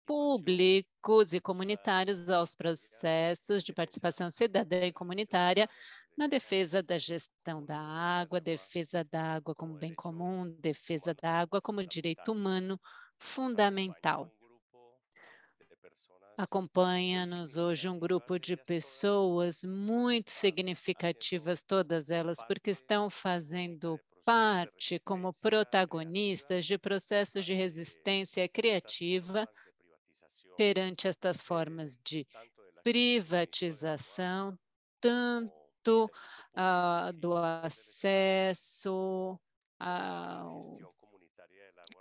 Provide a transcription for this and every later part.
públicos e comunitários aos processos de participação cidadã e comunitária na defesa da gestão da água, defesa da água como bem comum, defesa da água como direito humano fundamental. Acompanha-nos hoje um grupo de pessoas muito significativas, todas elas, porque estão fazendo parte como protagonistas de processos de resistência criativa perante estas formas de privatização, tanto do acesso ao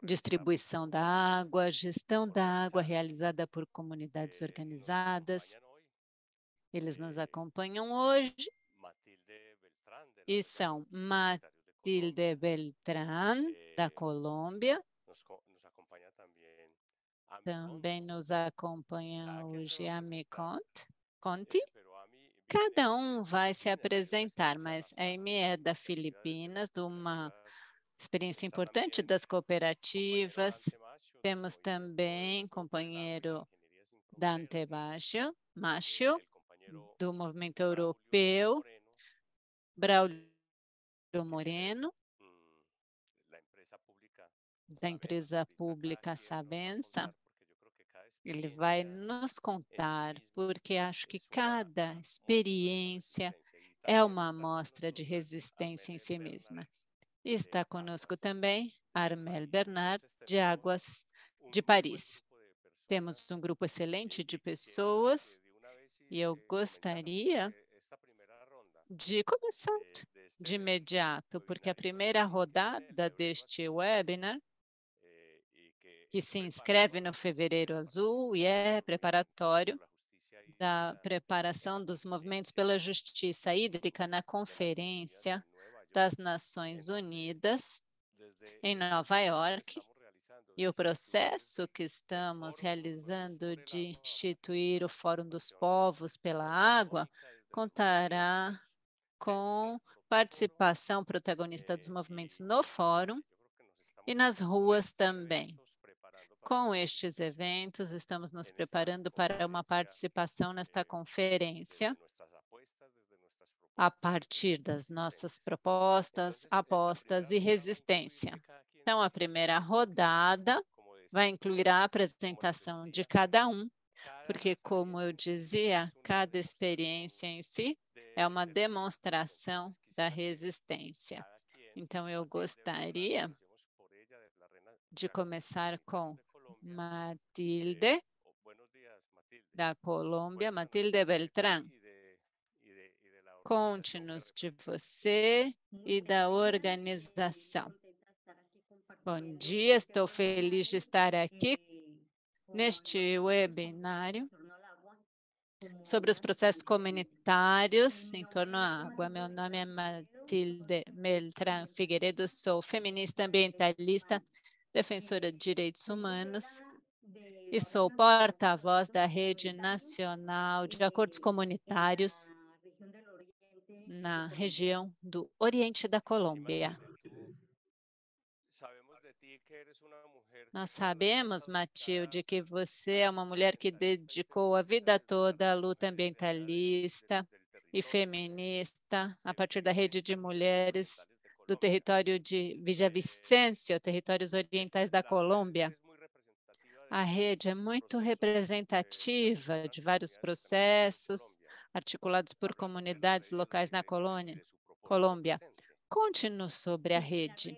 distribuição da água, gestão da água realizada por comunidades organizadas. Eles nos acompanham hoje e são Matilde Beltrán, da Colômbia. Também nos acompanha hoje a Amy Conti. Cada um vai se apresentar, mas a Amy é da Filipinas, de uma experiência importante das cooperativas. Temos também companheiro Dante Macho, do Movimento Europeu, Braulio Moreno, da empresa pública Sabença. Ele vai nos contar, porque acho que cada experiência é uma amostra de resistência em si mesma. E está conosco também Armel Bernard, de Águas de Paris. Temos um grupo excelente de pessoas e eu gostaria de começar de imediato, porque a primeira rodada deste webinar, que se inscreve no Fevereiro Azul e é preparatório da preparação dos movimentos pela justiça hídrica na Conferência das Nações Unidas, em Nova York, e o processo que estamos realizando de instituir o Fórum dos Povos pela Água contará com participação protagonista dos movimentos no fórum e nas ruas também. Com estes eventos, estamos nos preparando para uma participação nesta conferência, a partir das nossas propostas, apostas e resistência. Então, a primeira rodada vai incluir a apresentação de cada um, porque, como eu dizia, cada experiência em si é uma demonstração da resistência. Então, eu gostaria de começar com Matilde, da Colômbia, Matilde Beltrán. Conte-nos de você e da organização. Bom dia, estou feliz de estar aqui neste webinário sobre os processos comunitários em torno à água. Meu nome é Matilde Beltrán Figueiredo, sou feminista ambientalista, defensora de direitos humanos e sou porta-voz da Rede Nacional de Acordos Comunitários na região do Oriente da Colômbia. Nós sabemos, Matilde, que você é uma mulher que dedicou a vida toda à luta ambientalista e feminista a partir da rede de mulheres do território de Villavicencio, territórios orientais da Colômbia. A rede é muito representativa de vários processos articulados por comunidades locais na Colômbia. Conte-nos sobre a rede.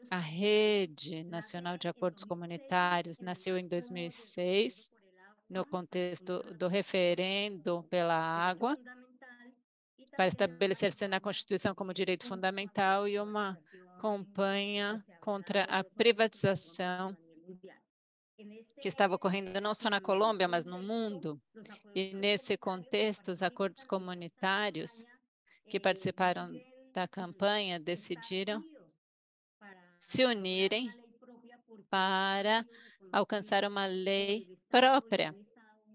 A Rede Nacional de Acordos Comunitários nasceu em 2006, no contexto do referendo pela água, para estabelecer-se na Constituição como direito fundamental e uma campanha contra a privatização que estava ocorrendo não só na Colômbia, mas no mundo. E, nesse contexto, os acordos comunitários que participaram da campanha decidiram se unirem para alcançar uma lei própria,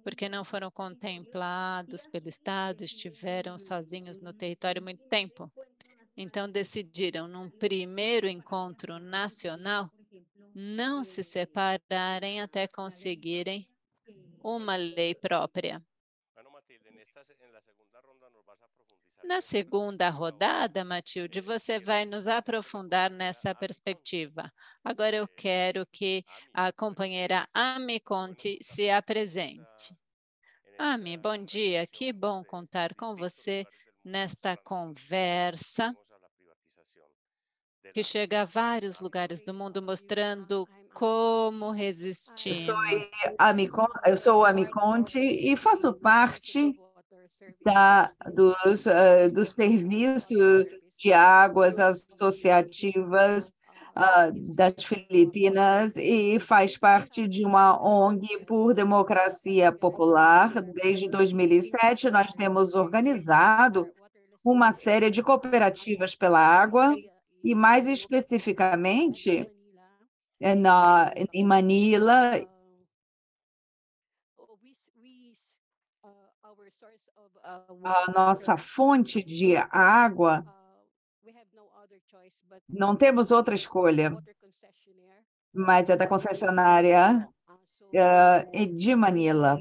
porque não foram contemplados pelo Estado, estiveram sozinhos no território muito tempo. Então, decidiram, num primeiro encontro nacional, não se separarem até conseguirem uma lei própria. Na segunda rodada, Matilde, você vai nos aprofundar nessa perspectiva. Agora eu quero que a companheira Amy Conti se apresente. Amy, bom dia, que bom contar com você nesta conversa que chega a vários lugares do mundo mostrando como resistimos. Eu sou a Miconte e faço parte dos serviços de águas associativas das Filipinas e faz parte de uma ONG por democracia popular. Desde 2007, nós temos organizado uma série de cooperativas pela água e, mais especificamente, em Manila. A nossa fonte de água, não temos outra escolha, mas é da concessionária de Manila.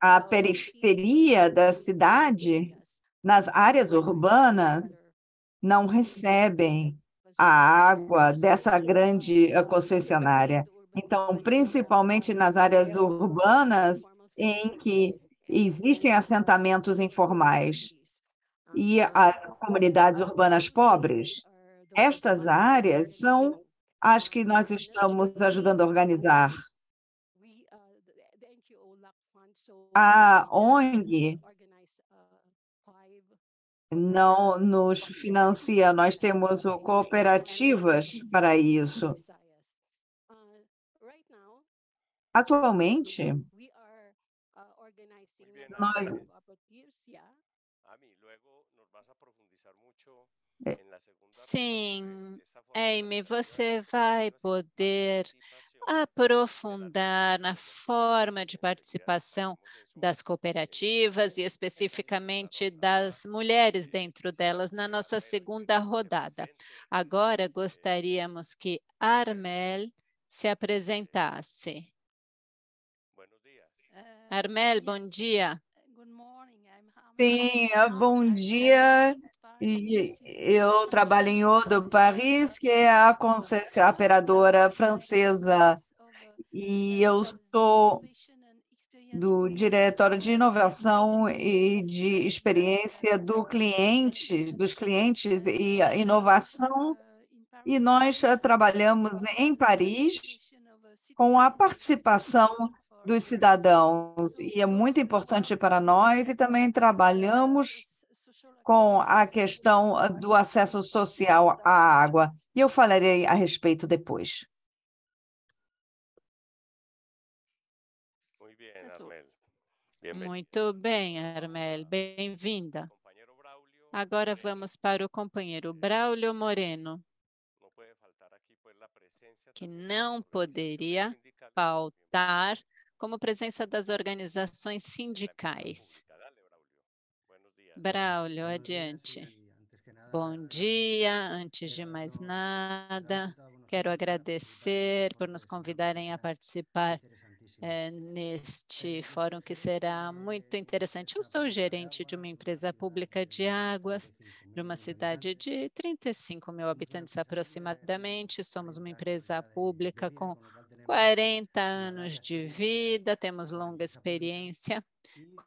A periferia da cidade, nas áreas urbanas, não recebem a água dessa grande concessionária. Então, principalmente nas áreas urbanas em que existem assentamentos informais e as comunidades urbanas pobres, estas áreas são as que nós estamos ajudando a organizar. A ONG não nos financia, nós temos cooperativas para isso. Atualmente, nós Sim, Amy, você vai poder aprofundar na forma de participação das cooperativas e especificamente das mulheres dentro delas na nossa segunda rodada. Agora gostaríamos que Armel se apresentasse. Armel, bom dia. Sim, bom dia. Eu trabalho em Eau de Paris, que é a operadora francesa, e eu sou do Diretório de Inovação e de Experiência dos clientes e inovação, e nós trabalhamos em Paris com a participação dos cidadãos, e é muito importante para nós, e também trabalhamos com a questão do acesso social à água. E eu falarei a respeito depois. Muito bem, Armel, bem-vinda. Agora vamos para o companheiro Braulio Moreno, que não poderia faltar como presença das organizações sindicais. Braulio, adiante. Bom dia, antes de mais nada, quero agradecer por nos convidarem a participar neste fórum que será muito interessante. Eu sou gerente de uma empresa pública de águas, de uma cidade de 35 mil habitantes aproximadamente. Somos uma empresa pública com 40 anos de vida, temos longa experiência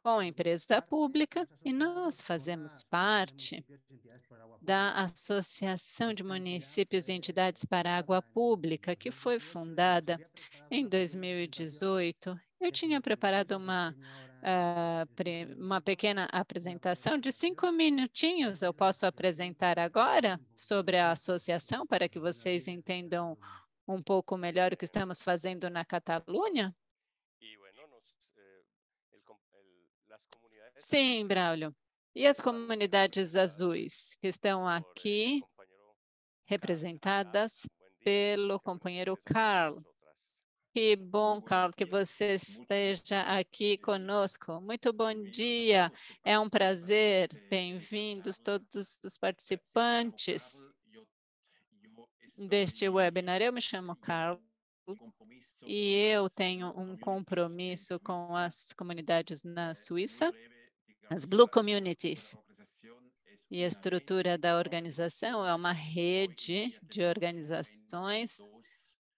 com a empresa pública e nós fazemos parte da Associação de Municípios e Entidades para a Água Pública, que foi fundada em 2018. Eu tinha preparado uma pequena apresentação de 5 minutinhos. Eu posso apresentar agora sobre a associação para que vocês entendam um pouco melhor o que estamos fazendo na Catalunha? Sim, Braulio. E as comunidades azuis que estão aqui representadas pelo companheiro Carl. Que bom, Carl, que você esteja aqui conosco. Muito bom dia, é um prazer. Bem-vindos todos os participantes. deste webinar. Eu me chamo Carlos e eu tenho um compromisso com as comunidades na Suíça, as Blue Communities. E a estrutura da organização é uma rede de organizações.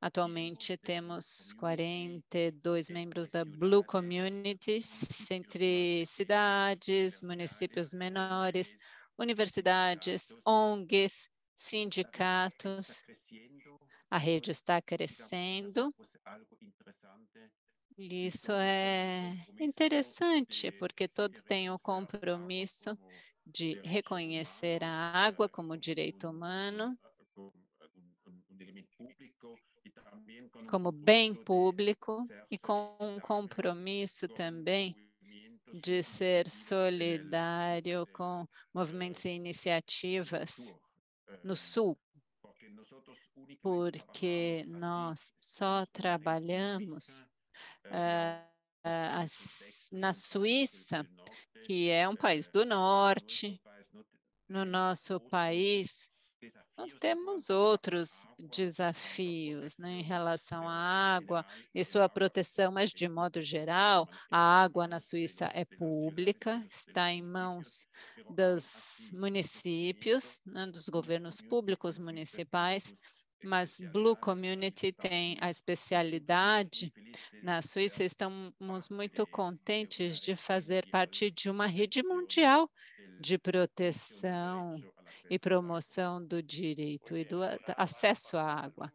Atualmente temos 42 membros da Blue Communities, entre cidades, municípios menores, universidades, ONGs, sindicatos. A rede está crescendo. E isso é interessante, porque todos têm o compromisso de reconhecer a água como direito humano, como bem público, e com um compromisso também de ser solidário com movimentos e iniciativas no Sul, porque nós só trabalhamos na Suíça, que é um país do norte. No nosso país, nós temos outros desafios, né, em relação à água e sua proteção, mas, de modo geral, a água na Suíça é pública, está em mãos dos municípios, né, dos governos públicos municipais, mas Blue Community tem a especialidade na Suíça. Estamos muito contentes de fazer parte de uma rede mundial de proteção e promoção do direito e do acesso à água.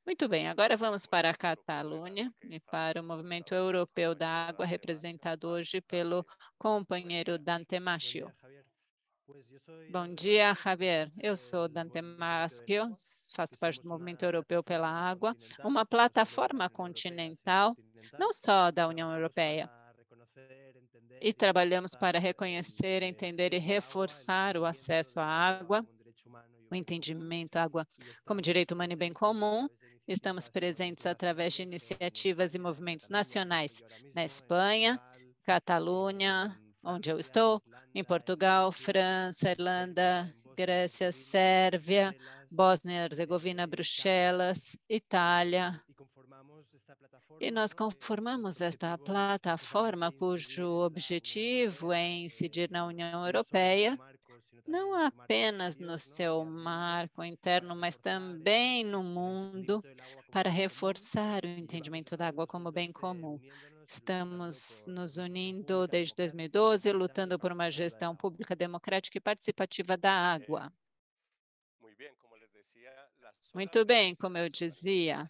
Muito bem, agora vamos para a Catalunha e para o Movimento Europeu da Água, representado hoje pelo companheiro Dante Machio. Bom dia, Javier. Eu sou Dante Machio, faço parte do Movimento Europeu pela Água, uma plataforma continental, não só da União Europeia, e trabalhamos para reconhecer, entender e reforçar o acesso à água, o entendimento da água como direito humano e bem comum. Estamos presentes através de iniciativas e movimentos nacionais na Espanha, Catalunha, onde eu estou, em Portugal, França, Irlanda, Grécia, Sérvia, Bósnia e Herzegovina, Bruxelas, Itália. E nós conformamos esta plataforma cujo objetivo é incidir na União Europeia, não apenas no seu marco interno, mas também no mundo, para reforçar o entendimento da água como bem comum. Estamos nos unindo desde 2012, lutando por uma gestão pública, democrática e participativa da água. Muito bem, como eu dizia,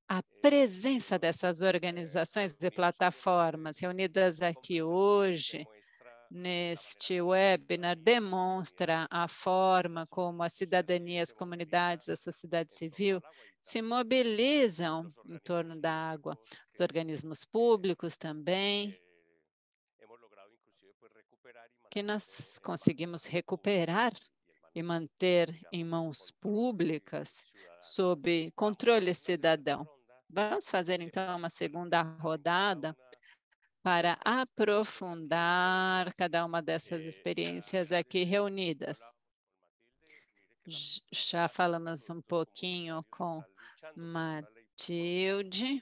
a presença dessas organizações e plataformas reunidas aqui hoje, neste webinar, demonstra a forma como a cidadania, as comunidades, a sociedade civil se mobilizam em torno da água. Os organismos públicos também, que nós conseguimos recuperar e manter em mãos públicas sob controle cidadão. Vamos fazer, então, uma segunda rodada para aprofundar cada uma dessas experiências aqui reunidas. Já falamos um pouquinho com Matilde,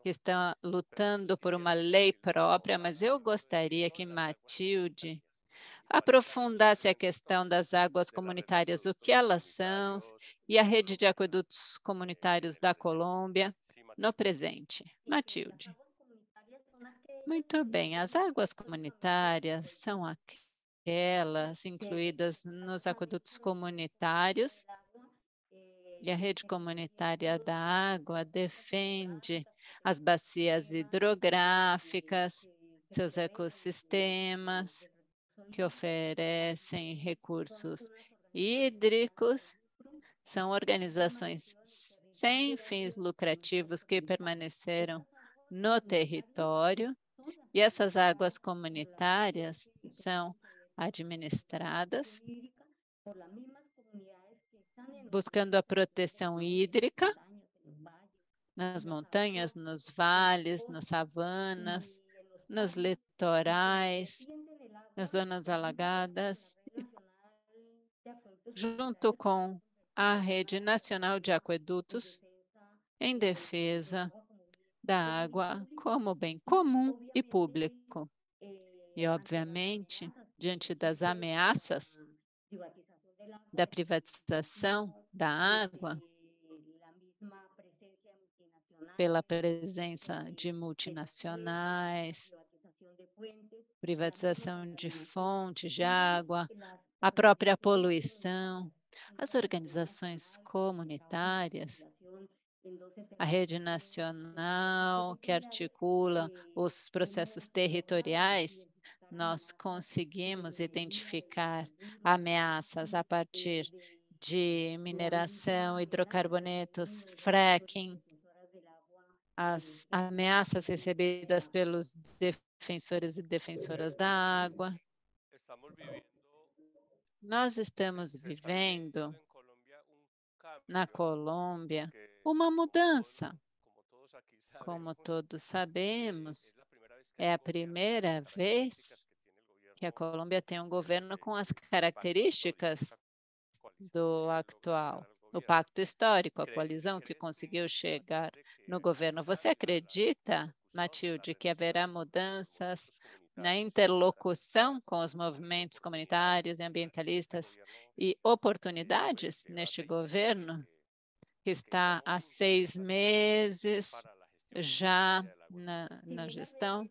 que está lutando por uma lei própria, mas eu gostaria que Matilde aprofundasse a questão das águas comunitárias, o que elas são, e a rede de aquedutos comunitários da Colômbia no presente. Matilde. Muito bem, as águas comunitárias são aquelas incluídas nos aquedutos comunitários, e a rede comunitária da água defende as bacias hidrográficas, seus ecossistemas, que oferecem recursos hídricos, são organizações sem fins lucrativos que permaneceram no território, e essas águas comunitárias são administradas buscando a proteção hídrica nas montanhas, nos vales, nas savanas, nos litorais, nas zonas alagadas, junto com a Rede Nacional de Aquedutos em defesa da água como bem comum e público. E, obviamente, diante das ameaças da privatização da água, pela presença de multinacionais, privatização de fontes de água, a própria poluição, as organizações comunitárias, a rede nacional que articula os processos territoriais, nós conseguimos identificar ameaças a partir de mineração, hidrocarbonetos, fracking, as ameaças recebidas pelos defensores e defensoras da água. Nós estamos vivendo na Colômbia uma mudança. Como todos sabemos, é a primeira vez que a Colômbia tem um governo com as características do atual, o pacto histórico, a coalizão que conseguiu chegar no governo. Você acredita, Matilde, que haverá mudanças na interlocução com os movimentos comunitários e ambientalistas e oportunidades neste governo, que está há 6 meses já na gestão?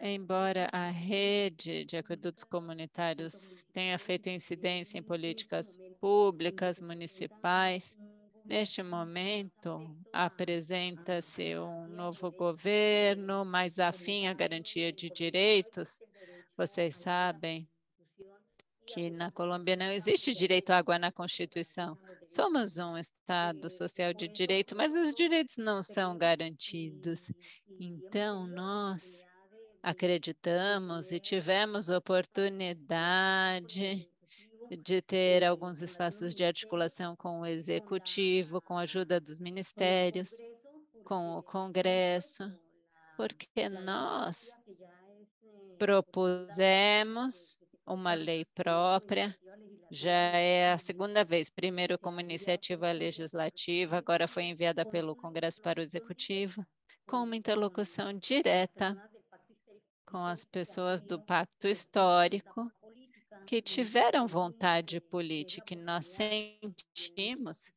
Embora a rede de aquedutos comunitários tenha feito incidência em políticas públicas, municipais, neste momento apresenta-se um novo governo mais afim à garantia de direitos. Vocês sabem que na Colômbia não existe direito à água na Constituição. Somos um Estado social de direito, mas os direitos não são garantidos. Então, nós acreditamos e tivemos oportunidade de ter alguns espaços de articulação com o executivo, com a ajuda dos ministérios, com o Congresso, porque nós propusemos uma lei própria, já é a segunda vez, primeiro como iniciativa legislativa, agora foi enviada pelo Congresso para o Executivo, com uma interlocução direta com as pessoas do Pacto Histórico que tiveram vontade política e nós sentimos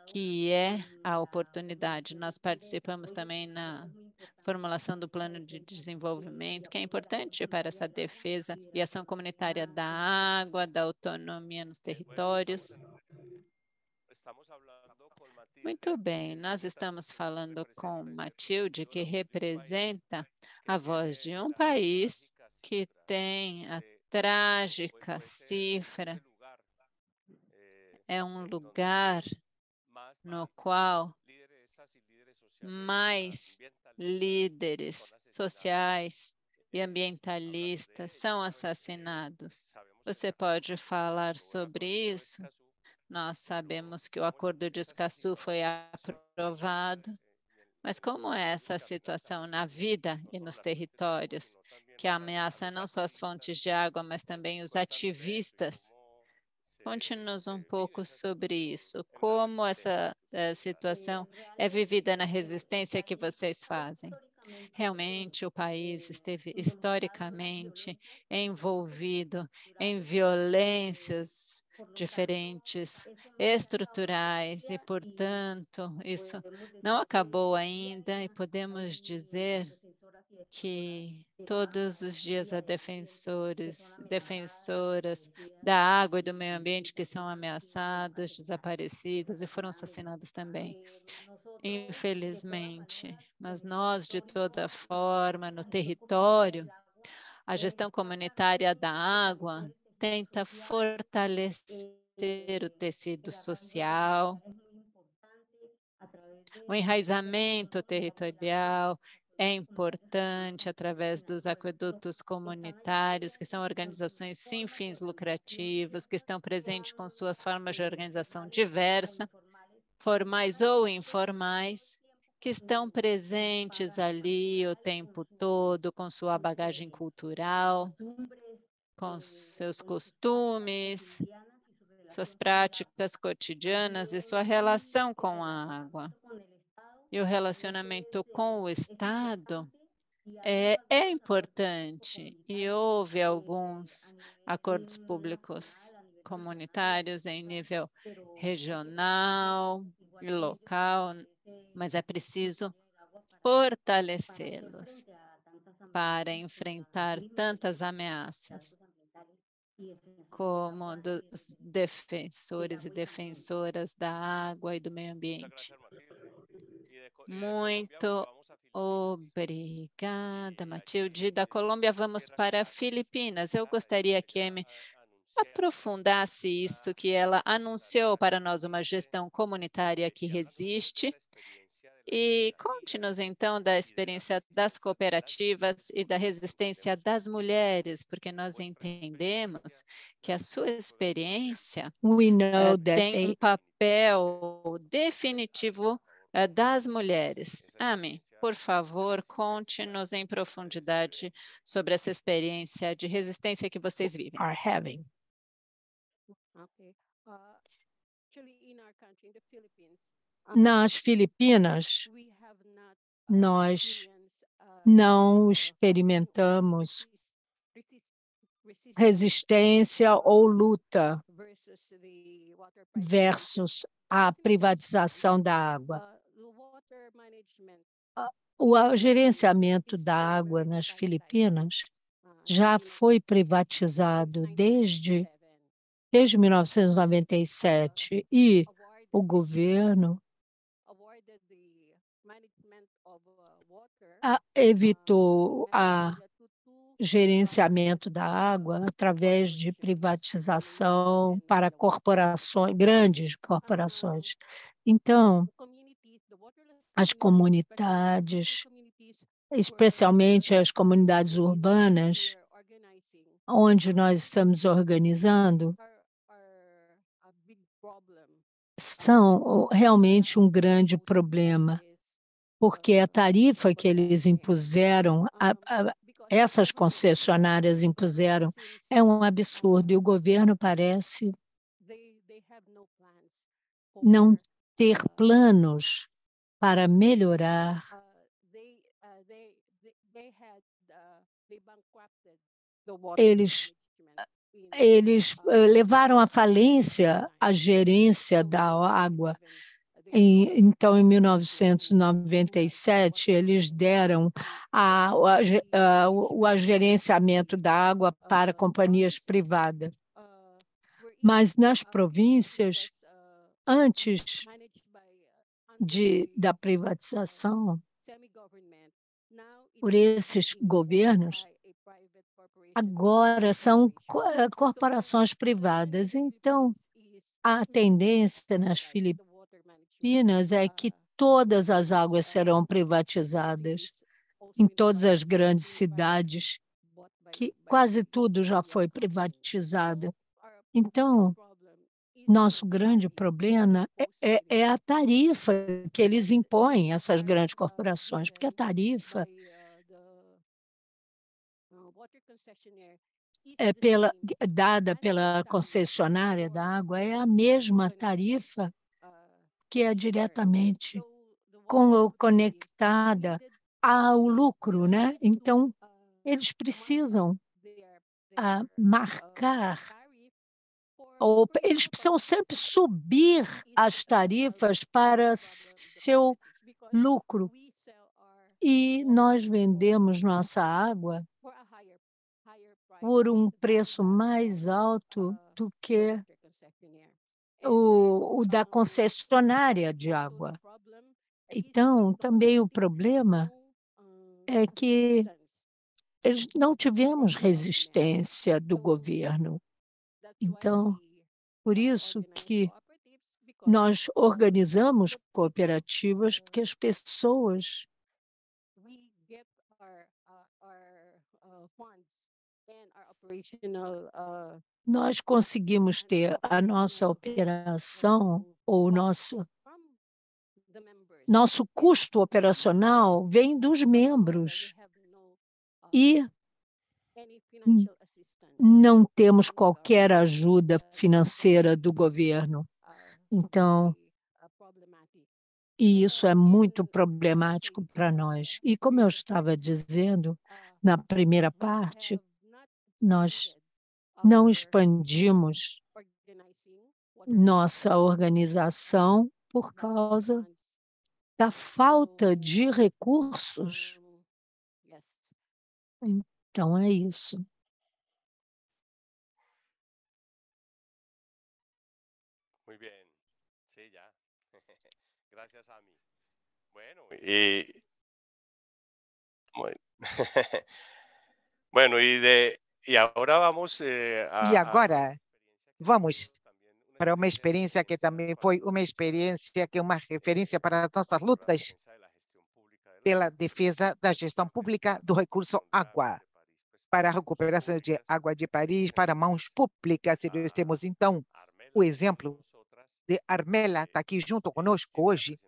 que é a oportunidade. Nós participamos também na formulação do plano de desenvolvimento, que é importante para essa defesa e ação comunitária da água, da autonomia nos territórios. Muito bem, nós estamos falando com Matilde, que representa a voz de um país que tem a trágica cifra, é um lugar no qual mais líderes sociais e ambientalistas são assassinados. Você pode falar sobre isso? Nós sabemos que o Acordo de Escazú foi aprovado, mas como é essa situação na vida e nos territórios, que ameaça não só as fontes de água, mas também os ativistas? Conte-nos um pouco sobre isso, como essa situação é vivida na resistência que vocês fazem. Realmente, o país esteve historicamente envolvido em violências diferentes, estruturais, e, portanto, isso não acabou ainda, e podemos dizer que todos os dias há defensores, defensoras da água e do meio ambiente que são ameaçadas, desaparecidas e foram assassinadas também, infelizmente. Mas nós, de toda forma, no território, a gestão comunitária da água tenta fortalecer o tecido social, o enraizamento territorial é importante através dos aquedutos comunitários, que são organizações sem fins lucrativos, que estão presentes com suas formas de organização diversa, formais ou informais, que estão presentes ali o tempo todo com sua bagagem cultural, com seus costumes suas práticas cotidianas e sua relação com a água. E o relacionamento com o Estado é importante, e houve alguns acordos públicos comunitários em nível regional e local, mas é preciso fortalecê-los para enfrentar tantas ameaças, como dos defensores e defensoras da água e do meio ambiente. Muito obrigada, Matilde. Da Colômbia, vamos para Filipinas. Eu gostaria que a Amy aprofundasse isso, que ela anunciou para nós uma gestão comunitária que resiste. E conte-nos, então, da experiência das cooperativas e da resistência das mulheres, porque nós entendemos que a sua experiência tem um papel definitivo das mulheres. Amy, por favor, conte-nos em profundidade sobre essa experiência de resistência que vocês vivem. Nas Filipinas, nós não experimentamos resistência ou luta versus a privatização da água. O gerenciamento da água nas Filipinas já foi privatizado desde 1997 e o governo evitou o gerenciamento da água através de privatização para corporações, grandes corporações. Então, as comunidades, especialmente as comunidades urbanas, onde nós estamos organizando, são realmente um grande problema, porque a tarifa que eles impuseram, essas concessionárias impuseram, é um absurdo, e o governo parece não ter planos para melhorar. Eles levaram à falência a gerência da água. Então, em 1997, eles deram o gerenciamento da água para companhias privadas. Mas nas províncias, antes da privatização, por esses governos, agora são corporações privadas. Então, a tendência nas Filipinas é que todas as águas serão privatizadas em todas as grandes cidades, que quase tudo já foi privatizado. Então, nosso grande problema é a tarifa que eles impõem a essas grandes corporações, porque a tarifa dada pela concessionária da água é a mesma tarifa que é diretamente conectada ao lucro, né? Então, eles precisam marcar, ou eles precisam sempre subir as tarifas para seu lucro. E nós vendemos nossa água por um preço mais alto do que o da concessionária de água. Então, também o problema é que não tivemos resistência do governo. Então, por isso que nós organizamos cooperativas, porque as pessoas nós conseguimos ter a nossa operação, ou nosso custo operacional vem dos membros. E não temos qualquer ajuda financeira do governo. Então, e isso é muito problemático para nós. E como eu estava dizendo, na primeira parte, nós não expandimos nossa organização por causa da falta de recursos. Então, é isso. Muy bien. Sí, ya. Gracias a mí. Bueno, bueno, y ahora vamos E agora vamos para uma experiência que também foi uma experiência que é uma referência para as nossas lutas pela defesa da gestão pública do recurso água, para a recuperação de água de Paris para mãos públicas. E nós temos, então, o exemplo de Armela, está aqui junto conosco hoje.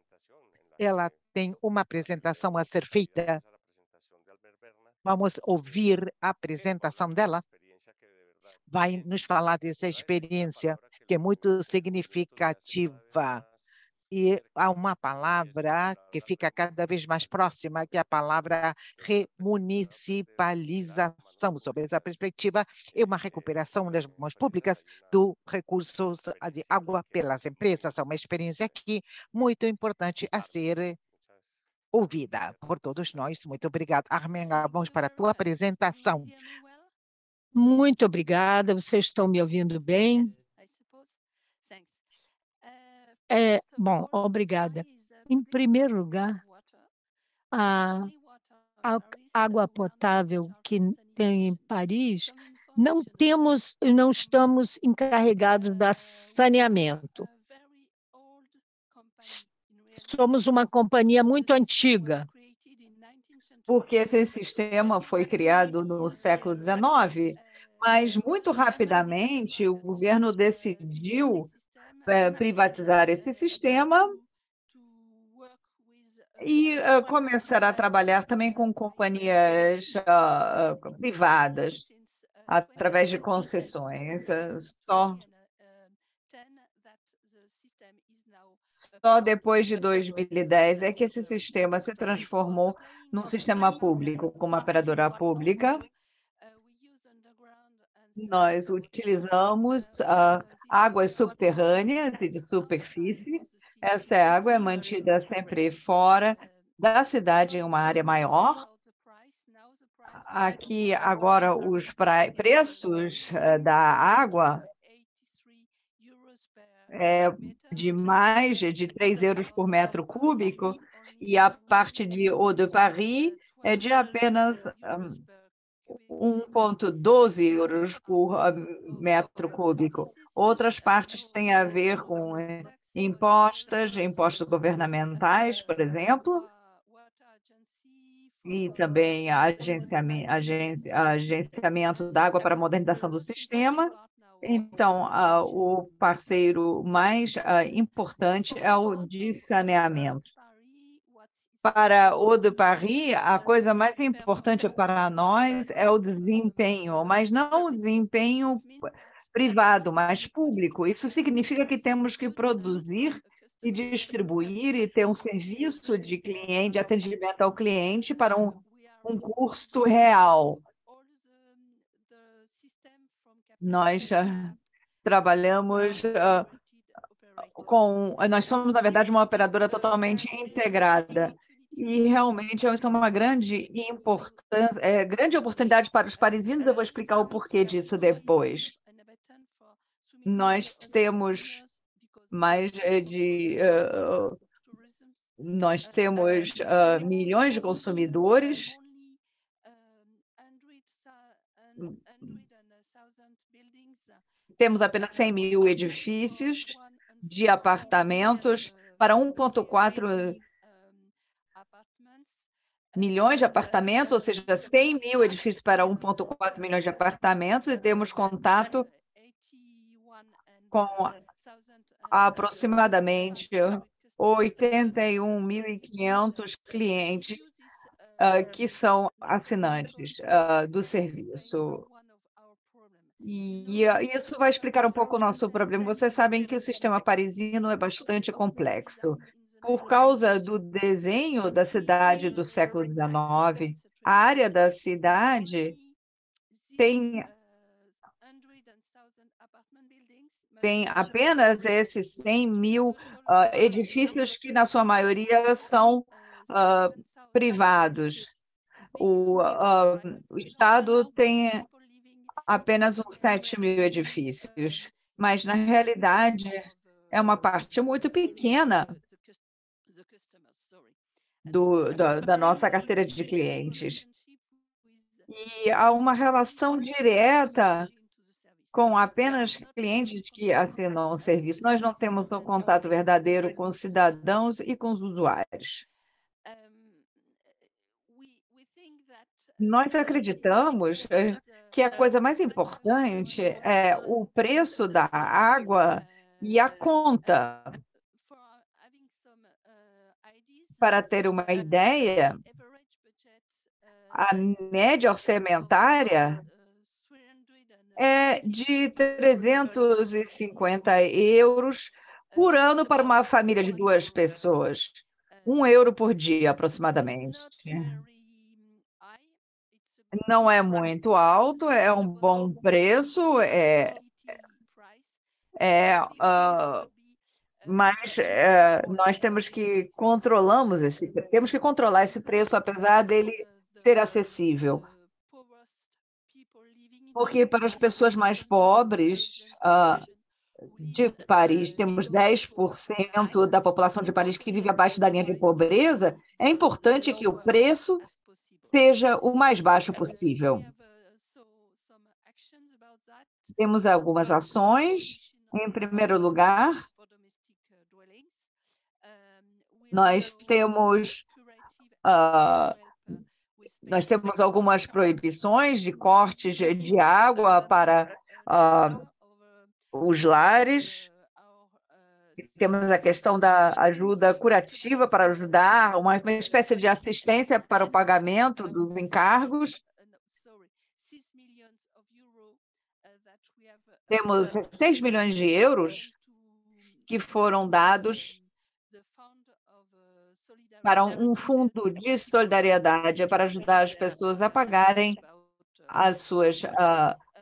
Ela tem uma apresentação a ser feita. Vamos ouvir a apresentação dela. Vai nos falar dessa experiência, que é muito significativa. E há uma palavra que fica cada vez mais próxima, que é a palavra remunicipalização. Sob essa perspectiva, é uma recuperação das mãos públicas do recurso de água pelas empresas. É uma experiência aqui muito importante a ser ouvida por todos nós. Muito obrigada. Armela, vamos para a tua apresentação. Muito obrigada. Vocês estão me ouvindo bem? Bom, obrigada. Em primeiro lugar, a água potável que tem em Paris, não estamos encarregados da saneamento. Somos uma companhia muito antiga. Porque esse sistema foi criado no século XIX, mas muito rapidamente o governo decidiu privatizar esse sistema e começar a trabalhar também com companhias privadas, através de concessões. Só depois de 2010 é que esse sistema se transformou num sistema público, com uma operadora pública. Nós utilizamos águas subterrâneas e de superfície. Essa água é mantida sempre fora da cidade, em uma área maior. Aqui, agora, os preços da água de mais de 3 euros por metro cúbico, e a parte de Eau de Paris é de apenas 1,12 euros por metro cúbico. Outras partes têm a ver com impostos governamentais, por exemplo, e também agenciamento da água para a modernização do sistema. Então, o parceiro mais importante é o de saneamento. Para o de Paris, a coisa mais importante para nós é o desempenho, mas não o desempenho privado, mas público. Isso significa que temos que produzir e distribuir e ter um serviço de cliente, de atendimento ao cliente para um custo real. Nós trabalhamos nós somos, na verdade, uma operadora totalmente integrada. E realmente isso é uma grande importância, grande oportunidade para os parisinos. Eu vou explicar o porquê disso depois. Nós temos milhões de consumidores. Temos apenas 100 mil edifícios de apartamentos para 1,4 milhões de apartamentos, ou seja, 100 mil edifícios para 1,4 milhões de apartamentos, e temos contato com aproximadamente 81.500 clientes que são assinantes do serviço. E isso vai explicar um pouco o nosso problema. Vocês sabem que o sistema parisino é bastante complexo. Por causa do desenho da cidade do século XIX, a área da cidade tem apenas esses 100.000 edifícios que, na sua maioria, são privados. O Estado tem apenas uns 7.000 edifícios, mas, na realidade, é uma parte muito pequena da nossa carteira de clientes. E há uma relação direta com apenas clientes que assinam o serviço. Nós não temos um contato verdadeiro com os cidadãos e com os usuários. Nós acreditamos que a coisa mais importante é o preço da água e a conta. Para ter uma ideia, a média orçamentária é de 350 euros por ano para uma família de 2 pessoas. 1 euro por dia, aproximadamente. Não é muito alto, é um bom preço, mas nós temos que controlar esse preço, apesar dele ser acessível. Porque para as pessoas mais pobres de Paris, temos 10% da população de Paris que vive abaixo da linha de pobreza, é importante que o preço seja o mais baixo possível. Temos algumas ações. Em primeiro lugar, nós temos algumas proibições de cortes de água para os lares. Temos a questão da ajuda curativa para ajudar, uma espécie de assistência para o pagamento dos encargos. Temos 6 milhões de euros que foram dados para um fundo de solidariedade para ajudar as pessoas a pagarem as suas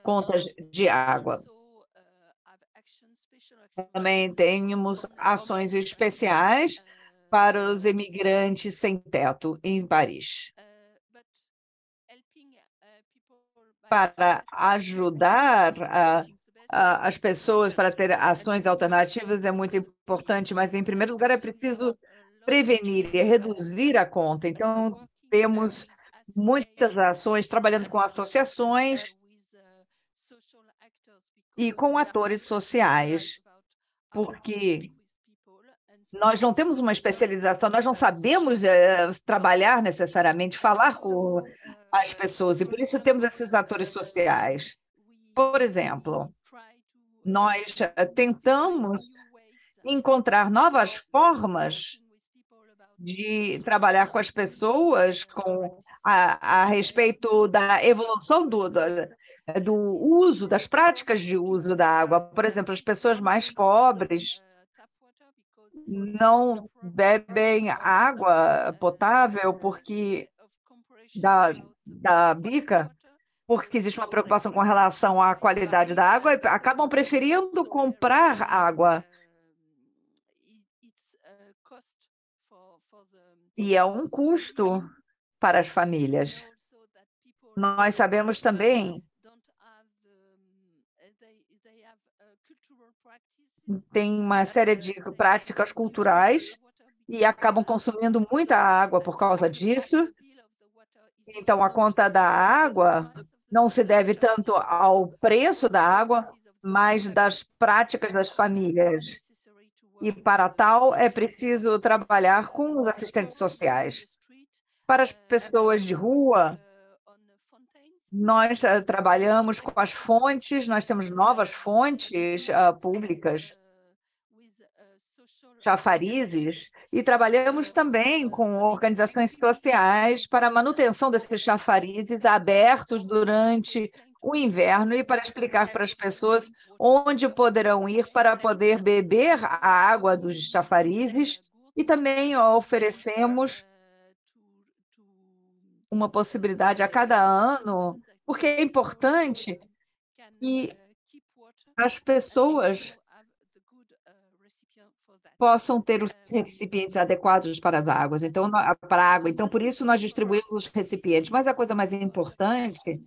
contas de água. Também temos ações especiais para os imigrantes sem teto em Paris. Para ajudar as pessoas para ter ações alternativas é muito importante, mas, em primeiro lugar, é preciso prevenir e reduzir a conta. Então, temos muitas ações trabalhando com associações e com atores sociais, porque nós não temos uma especialização, nós não sabemos trabalhar necessariamente, falar com as pessoas, e por isso temos esses atores sociais. Por exemplo, nós tentamos encontrar novas formas de trabalhar com as pessoas a respeito da evolução do uso, das práticas de uso da água. Por exemplo, as pessoas mais pobres não bebem água potável porque da bica, porque existe uma preocupação com relação à qualidade da água, e acabam preferindo comprar água. E é um custo para as famílias. Nós sabemos também tem uma série de práticas culturais e acabam consumindo muita água por causa disso. Então, a conta da água não se deve tanto ao preço da água, mas das práticas das famílias. E, para tal, é preciso trabalhar com os assistentes sociais. Para as pessoas de rua, nós trabalhamos com as fontes, nós temos novas fontes públicas, chafarizes, e trabalhamos também com organizações sociais para a manutenção desses chafarizes abertos durante o inverno e para explicar para as pessoas onde poderão ir para poder beber a água dos chafarizes, e também oferecemos uma possibilidade a cada ano, porque é importante que as pessoas possam ter os recipientes adequados para as águas, então, para a água. Então, por isso, nós distribuímos os recipientes. Mas a coisa mais importante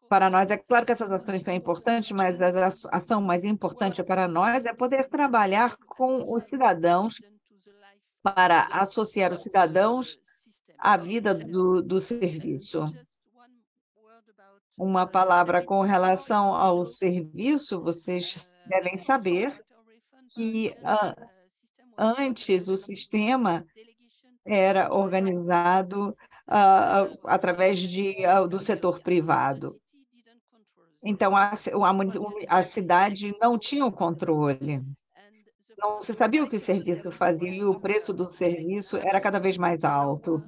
para nós, é claro que essas ações são importantes, mas a ação mais importante para nós é poder trabalhar com os cidadãos para associar os cidadãos à vida do serviço. Uma palavra com relação ao serviço, vocês devem saber que antes o sistema era organizado através do setor privado. Então, a cidade não tinha o controle. Não se sabia o que o serviço fazia e o preço do serviço era cada vez mais alto.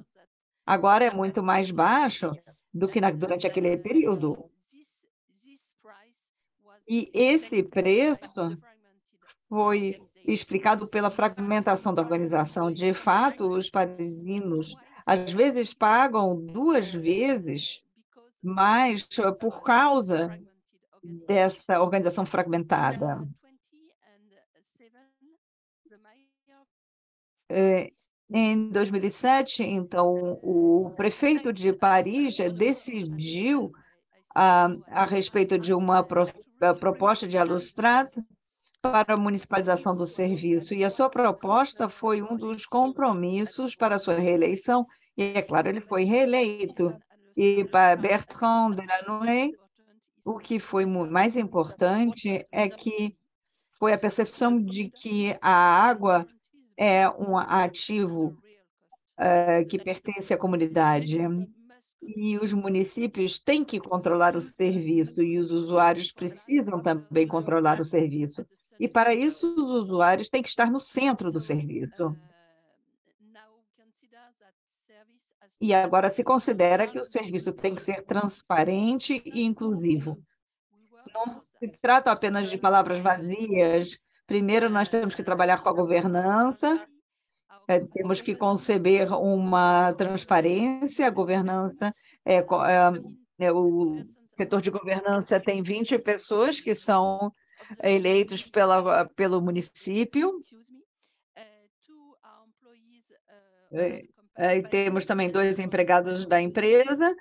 Agora é muito mais baixo do que durante aquele período. E esse preço foi explicado pela fragmentação da organização. De fato, os parisinos às vezes pagam 2 vezes mais por causa dessa organização fragmentada. Em 2007, então, o prefeito de Paris decidiu a respeito de uma proposta de Alustrade para a municipalização do serviço, e a sua proposta foi um dos compromissos para a sua reeleição, e, é claro, ele foi reeleito. E para Bertrand Delanoë, o que foi mais importante é que foi a percepção de que a água é um ativo que pertence à comunidade, e os municípios têm que controlar o serviço, e os usuários precisam também controlar o serviço. E, para isso, os usuários têm que estar no centro do serviço. E agora se considera que o serviço tem que ser transparente e inclusivo. Não se trata apenas de palavras vazias. Primeiro, nós temos que trabalhar com a governança, temos que conceber uma transparência. A governança, o setor de governança tem 20 pessoas que são eleitos pelo município. Temos também 2 empregados da empresa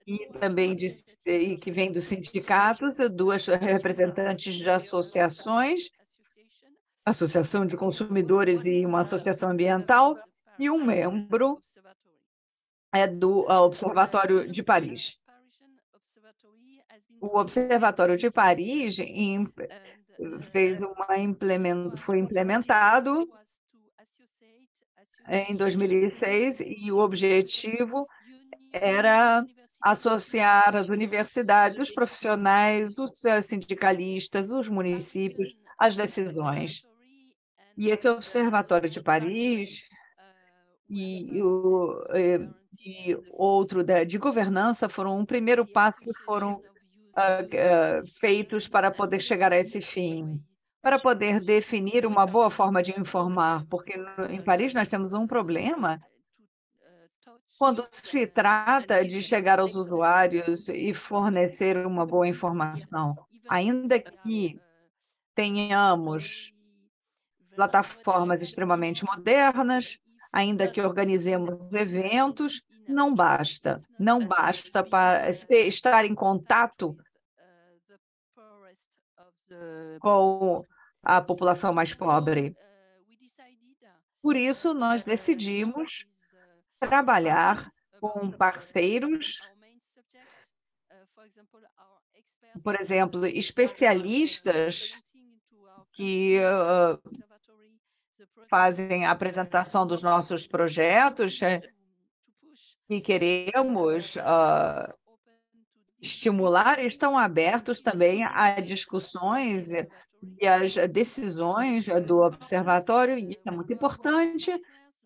e também que vêm dos sindicatos, 2 representantes de associações, associação de consumidores e uma associação ambiental, e um membro do Observatório de Paris. O Observatório de Paris foi implementado em 2006, e o objetivo era associar as universidades, os profissionais, os sindicalistas, os municípios às decisões. E esse Observatório de Paris e outro de governança foram um primeiro passo que foram feitos para poder chegar a esse fim, para poder definir uma boa forma de informar, porque em Paris nós temos um problema quando se trata de chegar aos usuários e fornecer uma boa informação. Ainda que tenhamos plataformas extremamente modernas, ainda que organizemos eventos, não basta para estar em contato com a população mais pobre. Por isso, nós decidimos trabalhar com parceiros, por exemplo, especialistas que fazem a apresentação dos nossos projetos, e queremos estimular, estão abertos também a discussões e as decisões do observatório, e isso é muito importante.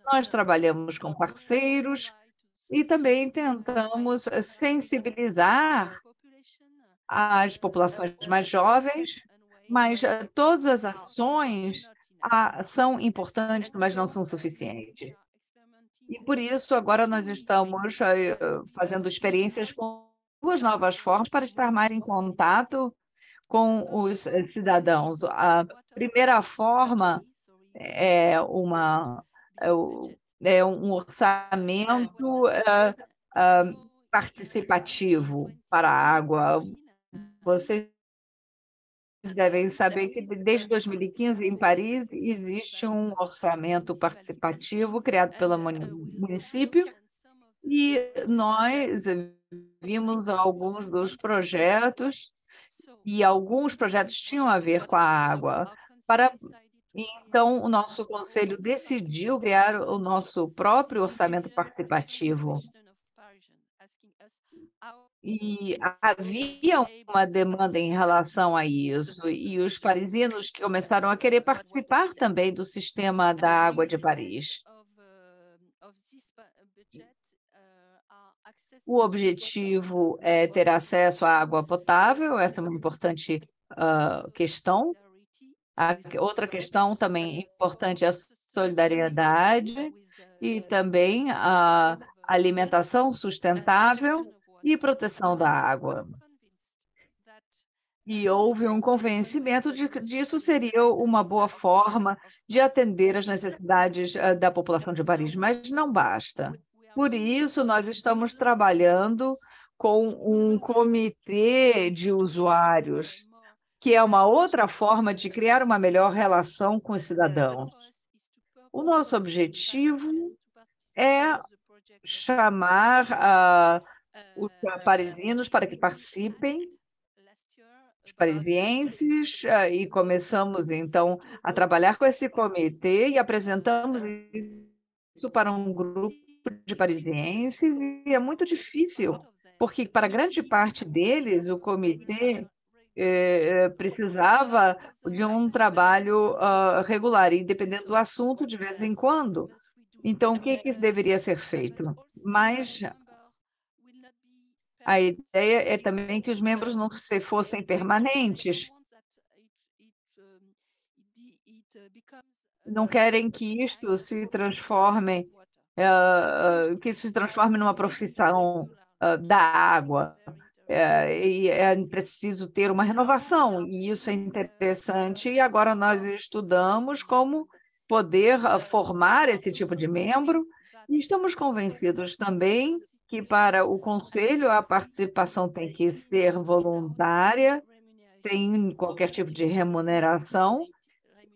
Nós trabalhamos com parceiros e também tentamos sensibilizar as populações mais jovens, mas todas as ações são importantes, mas não são suficientes. E por isso, agora nós estamos fazendo experiências com duas novas formas para estar mais em contato com os cidadãos. A primeira forma é um orçamento participativo para a água. Vocês devem saber que desde 2015, em Paris, existe um orçamento participativo criado pelo município e nós vimos alguns dos projetos e alguns projetos tinham a ver com a água. Então, o nosso conselho decidiu criar o nosso próprio orçamento participativo. E havia uma demanda em relação a isso, e os parisinos que começaram a querer participar também do sistema da água de Paris. O objetivo é ter acesso à água potável, essa é uma importante questão. Outra questão também importante é a solidariedade e também a alimentação sustentável e proteção da água. E houve um convencimento de que disso seria uma boa forma de atender às necessidades da população de Paris, mas não basta. Por isso, nós estamos trabalhando com um comitê de usuários, que é uma outra forma de criar uma melhor relação com os cidadãos. O nosso objetivo é chamar os parisinos para que participem, os parisienses, e começamos, então, a trabalhar com esse comitê e apresentamos isso para um grupo de parisienses, e é muito difícil, porque para grande parte deles, o comitê precisava de um trabalho regular, e dependendo do assunto, de vez em quando. Então, o que deveria ser feito? Mas a ideia é também que os membros não fossem permanentes. Não querem que isto se transforme, numa profissão da água. E é preciso ter uma renovação, e isso é interessante. E agora nós estudamos como poder formar esse tipo de membro, e estamos convencidos também que para o conselho a participação tem que ser voluntária, sem qualquer tipo de remuneração.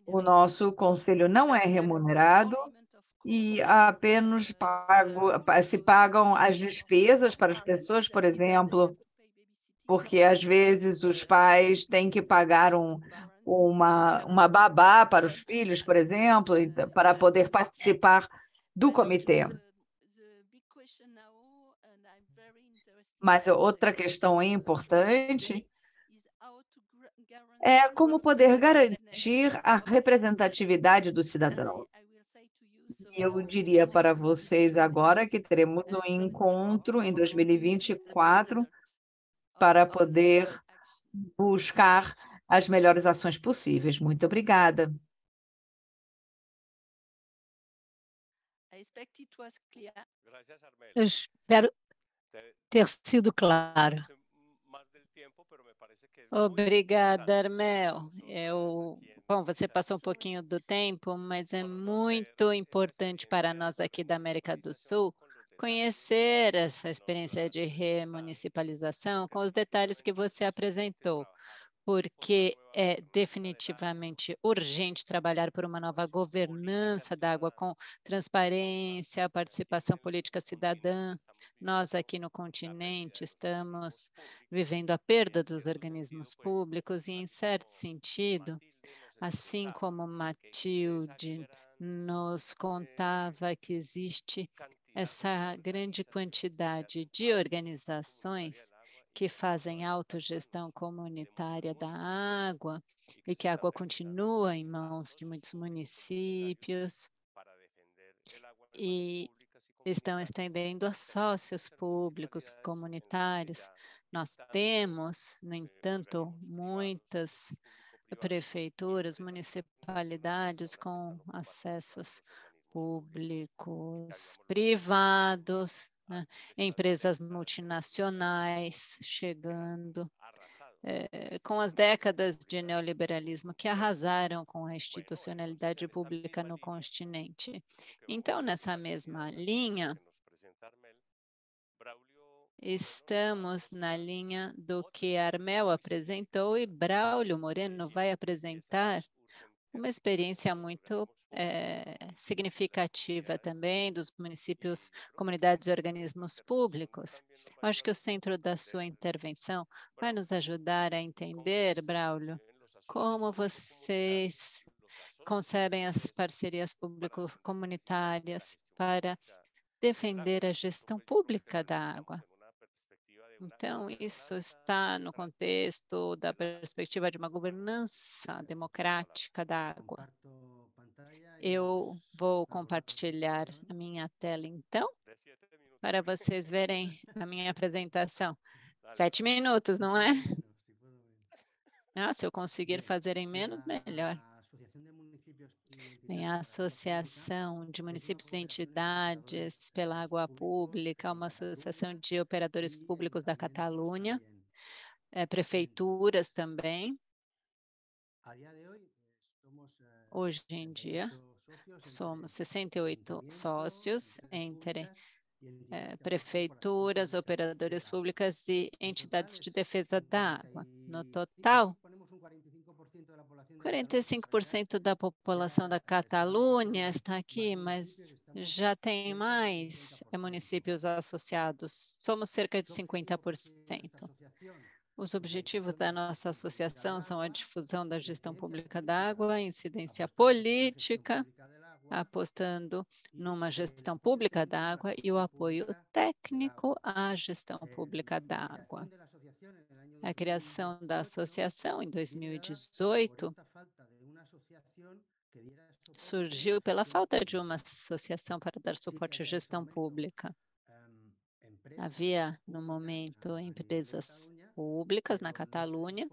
O nosso conselho não é remunerado e apenas se pagam as despesas para as pessoas, por exemplo, porque às vezes os pais têm que pagar uma babá para os filhos, por exemplo, para poder participar do comitê. Mas outra questão importante é como poder garantir a representatividade do cidadão. Eu diria para vocês agora que teremos um encontro em 2024 para poder buscar as melhores ações possíveis. Muito obrigada. Eu espero ter sido claro. Obrigada, Armel. Bom, você passou um pouquinho do tempo, mas é muito importante para nós aqui da América do Sul conhecer essa experiência de remunicipalização com os detalhes que você apresentou, porque é definitivamente urgente trabalhar por uma nova governança da água com transparência, participação política cidadã. Nós aqui no continente estamos vivendo a perda dos organismos públicos e, em certo sentido, assim como Matilde nos contava que existe essa grande quantidade de organizações que fazem autogestão comunitária da água e que a água continua em mãos de muitos municípios e estão estendendo a sócios públicos, comunitários. Nós temos, no entanto, muitas prefeituras, municipalidades com acessos públicos, privados, né? Empresas multinacionais chegando, com as décadas de neoliberalismo que arrasaram com a institucionalidade pública no continente. Então, nessa mesma linha, estamos na linha do que Armel apresentou e Braulio Moreno vai apresentar uma experiência muito significativa também dos municípios, comunidades e organismos públicos. Acho que o centro da sua intervenção vai nos ajudar a entender, Braulio, como vocês concebem as parcerias público-comunitárias para defender a gestão pública da água. Então, isso está no contexto da perspectiva de uma governança democrática da água. Eu vou compartilhar a minha tela, então, para vocês verem a minha apresentação. 7 minutos, não é? Se eu conseguir fazer em menos, melhor. Bem, a Associação de Municípios e Entidades pela Água Pública, uma associação de operadores públicos da Catalunha, prefeituras também. Hoje em dia, somos 68 sócios entre prefeituras, operadoras públicas e entidades de defesa da água. No total, 45% da população da Catalunha está aqui, mas já tem mais municípios associados. Somos cerca de 50%. Os objetivos da nossa associação são a difusão da gestão pública da água, a incidência política, apostando numa gestão pública da água e o apoio técnico à gestão pública da água. A criação da associação em 2018 surgiu pela falta de uma associação para dar suporte à gestão pública. Havia, no momento, empresas públicas na Catalunha,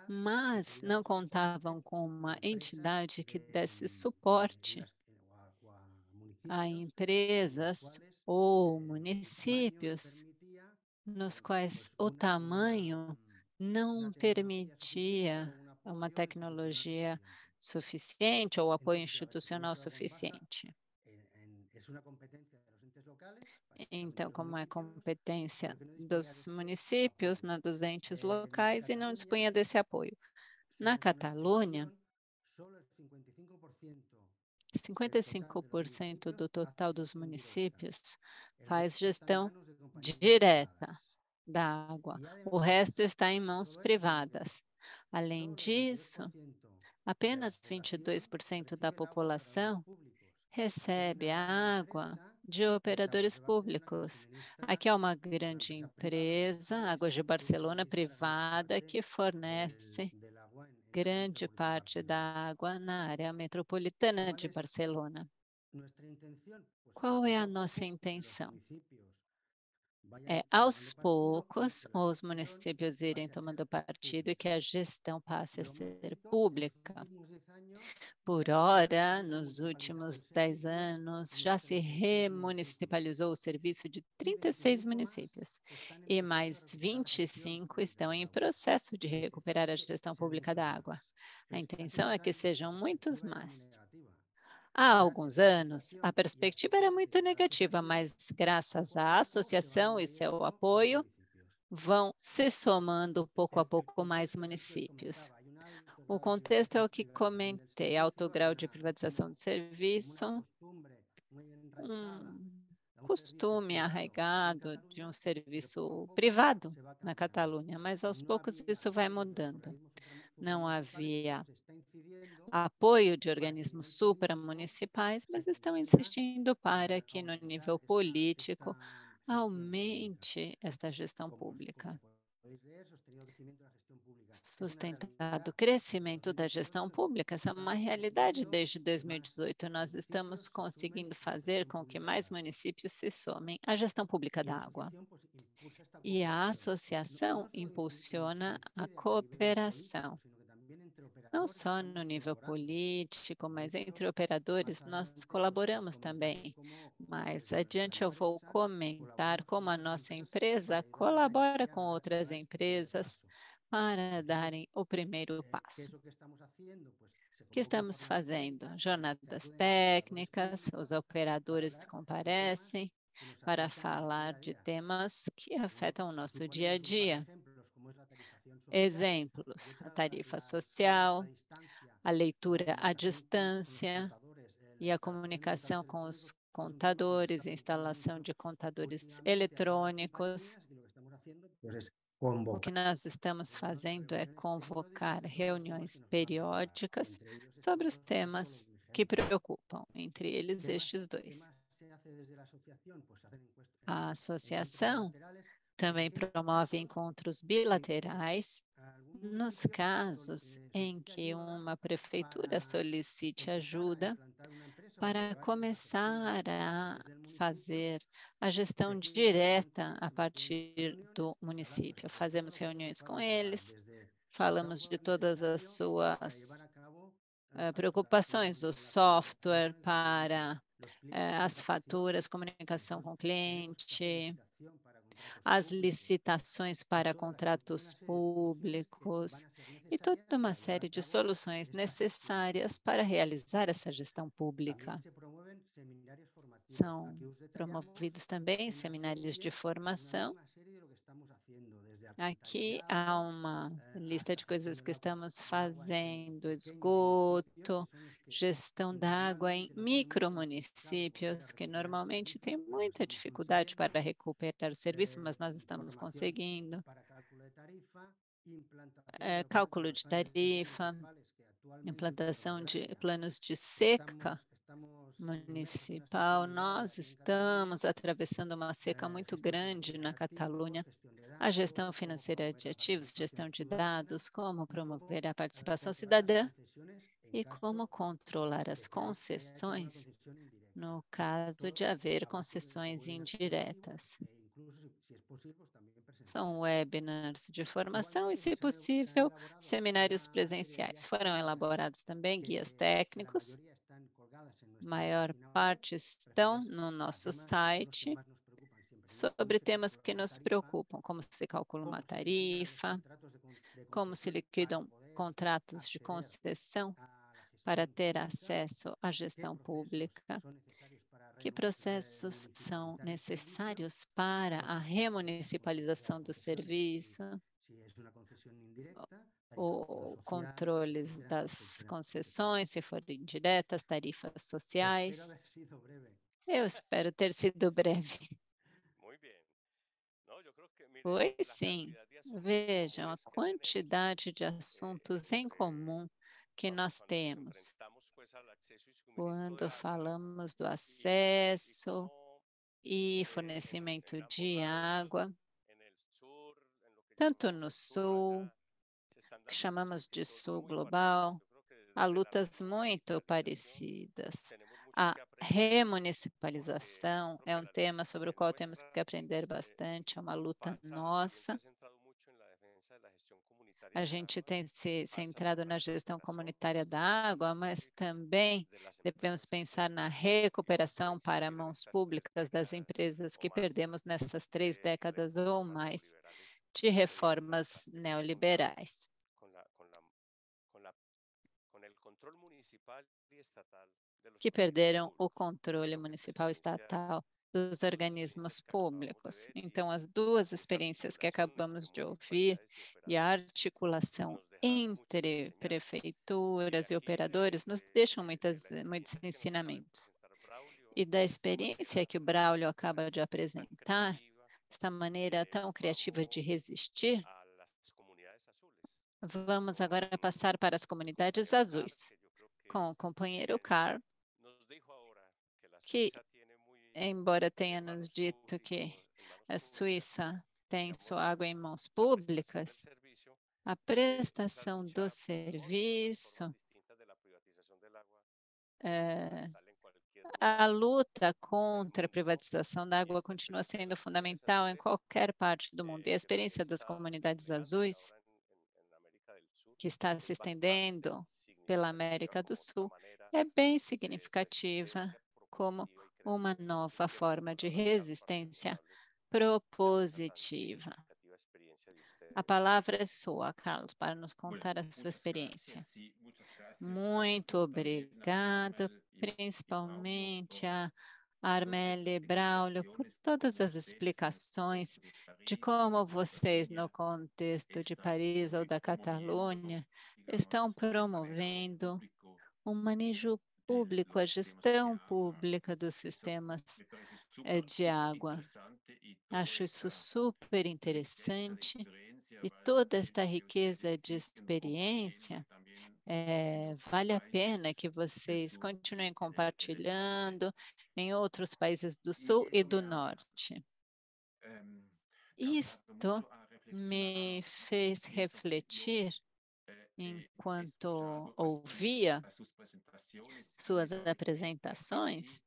mas não contavam com uma entidade que desse suporte a empresas ou municípios nos quais o tamanho não permitia uma tecnologia suficiente ou apoio institucional suficiente. Então, como é competência dos municípios, dos entes locais, e não dispunha desse apoio. Na Catalunha, 55% do total dos municípios faz gestão direta da água. O resto está em mãos privadas. Além disso, apenas 22% da população recebe a água de operadores públicos. Aqui é uma grande empresa, Águas de Barcelona, privada, que fornece grande parte da água na área metropolitana de Barcelona. Qual é a nossa intenção? Aos poucos, os municípios irem tomando partido e que a gestão passe a ser pública. Por hora, nos últimos 10 anos, já se remunicipalizou o serviço de 36 municípios e mais 25 estão em processo de recuperar a gestão pública da água. A intenção é que sejam muitos mais. Há alguns anos, a perspectiva era muito negativa, mas graças à associação e seu apoio, vão se somando pouco a pouco mais municípios. O contexto é o que comentei, alto grau de privatização do serviço, costume arraigado de um serviço privado na Catalunha, mas aos poucos isso vai mudando. Não havia apoio de organismos supramunicipais, mas estão insistindo para que no nível político aumente esta gestão pública. Sustentado o crescimento da gestão pública, essa é uma realidade desde 2018. Nós estamos conseguindo fazer com que mais municípios se somem à gestão pública da água. E a associação impulsiona a cooperação, não só no nível político, mas entre operadores nós colaboramos também. Mais adiante eu vou comentar como a nossa empresa colabora com outras empresas para darem o primeiro passo. O que estamos fazendo? Jornadas técnicas, os operadores comparecem para falar de temas que afetam o nosso dia a dia. Exemplos: a tarifa social, a leitura à distância e a comunicação com os contadores, instalação de contadores eletrônicos. O que nós estamos fazendo é convocar reuniões periódicas sobre os temas que preocupam, entre eles estes dois. A associação também promove encontros bilaterais nos casos em que uma prefeitura solicite ajuda para começar a fazer a gestão direta a partir do município. Fazemos reuniões com eles, falamos de todas as suas preocupações, o software para as faturas, comunicação com o cliente, as licitações para contratos públicos e toda uma série de soluções necessárias para realizar essa gestão pública. São promovidos também seminários de formação. Aqui há uma lista de coisas que estamos fazendo: esgoto, gestão da água em micromunicípios, que normalmente têm muita dificuldade para recuperar o serviço, mas nós estamos conseguindo. Cálculo de tarifa, implantação de planos de seca municipal. Nós estamos atravessando uma seca muito grande na Catalunha. A gestão financeira de ativos, gestão de dados, como promover a participação cidadã e como controlar as concessões no caso de haver concessões indiretas. São webinars de formação e, se possível, seminários presenciais. Foram elaborados também guias técnicos. Maior parte estão no nosso site sobre temas que nos preocupam, como se calcula uma tarifa, como se liquidam contratos de concessão para ter acesso à gestão pública, que processos são necessários para a remunicipalização do serviço, o controles das concessões, se forem diretas, tarifas sociais. Eu espero ter sido breve. Pois sim. Vejam a quantidade de assuntos em comum que nós temos quando falamos do acesso e fornecimento de água, tanto no sul, que chamamos de sul global, há lutas muito parecidas. A remunicipalização é um tema sobre o qual temos que aprender bastante, é uma luta nossa. A gente tem se centrado na gestão comunitária da água, mas também devemos pensar na recuperação para mãos públicas das empresas que perdemos nessas 3 décadas ou mais de reformas neoliberais. Que perderam o controle municipal e estatal dos organismos públicos. Então, as duas experiências que acabamos de ouvir e a articulação entre prefeituras e operadores nos deixam muitos ensinamentos. E da experiência que o Braulio acaba de apresentar, esta maneira tão criativa de resistir, vamos agora passar para as comunidades azuis, com o companheiro Carl, que, embora tenha nos dito que a Suíça tem sua água em mãos públicas, a prestação do serviço A luta contra a privatização da água continua sendo fundamental em qualquer parte do mundo. E a experiência das comunidades azuis, que está se estendendo pela América do Sul, é bem significativa como uma nova forma de resistência propositiva. A palavra é sua, Carlos, para nos contar a sua experiência. Muito obrigado, principalmente a Armelle Braulio, por todas as explicações de como vocês, no contexto de Paris ou da Catalunha, estão promovendo um manejo público, a gestão pública dos sistemas de água. Acho isso super interessante e toda esta riqueza de experiência vale a pena que vocês continuem compartilhando em outros países do Sul e do Norte. Isto me fez refletir enquanto ouvia suas apresentações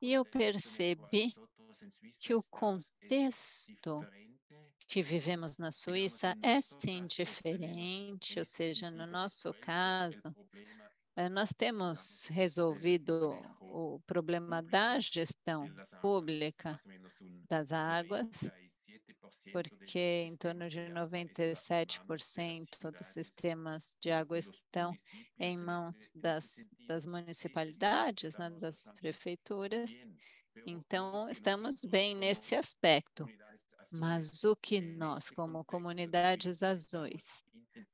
e eu percebi que o contexto que vivemos na Suíça é sim diferente, ou seja, no nosso caso, nós temos resolvido o problema da gestão pública das águas, porque em torno de 97% dos sistemas de água estão em mãos das municipalidades, né, das prefeituras. Então, estamos bem nesse aspecto. Mas o que nós, como comunidades azuis,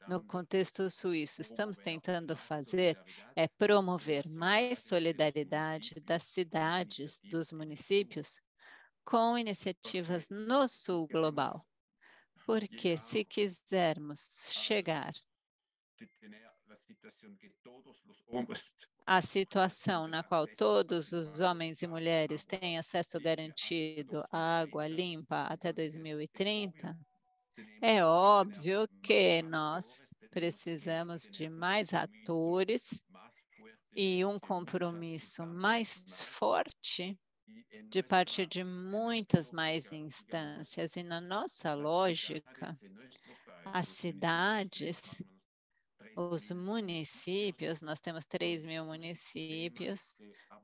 no contexto suíço, estamos tentando fazer é promover mais solidariedade das cidades, dos municípios, com iniciativas no sul global. Porque se quisermos chegar à situação na qual todos os homens e mulheres têm acesso garantido à água limpa até 2030, é óbvio que nós precisamos de mais atores e um compromisso mais forte de parte de muitas mais instâncias. E na nossa lógica, as cidades, os municípios, nós temos 3.000 municípios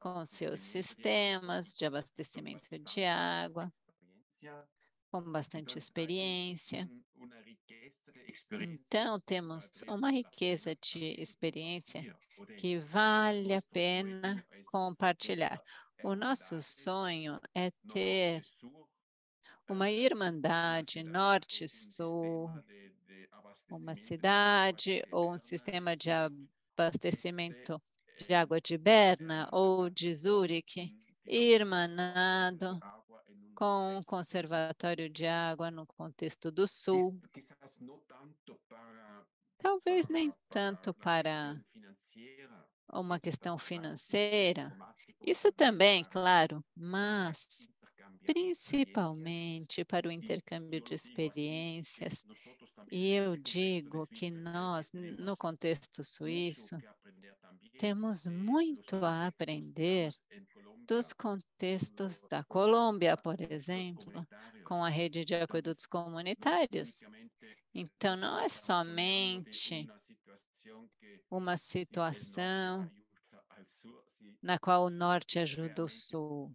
com seus sistemas de abastecimento de água, com bastante experiência. Então, temos uma riqueza de experiência que vale a pena compartilhar. O nosso sonho é ter uma irmandade norte-sul, uma cidade ou um sistema de abastecimento de água de Berna ou de Zurique, irmanado com um conservatório de água no contexto do Sul. Talvez nem tanto para uma questão financeira, isso também, claro, mas principalmente para o intercâmbio de experiências. E eu digo que nós, no contexto suíço, temos muito a aprender dos contextos da Colômbia, por exemplo, com a rede de aquedutos comunitários. Então, não é somente uma situação na qual o norte ajuda o sul.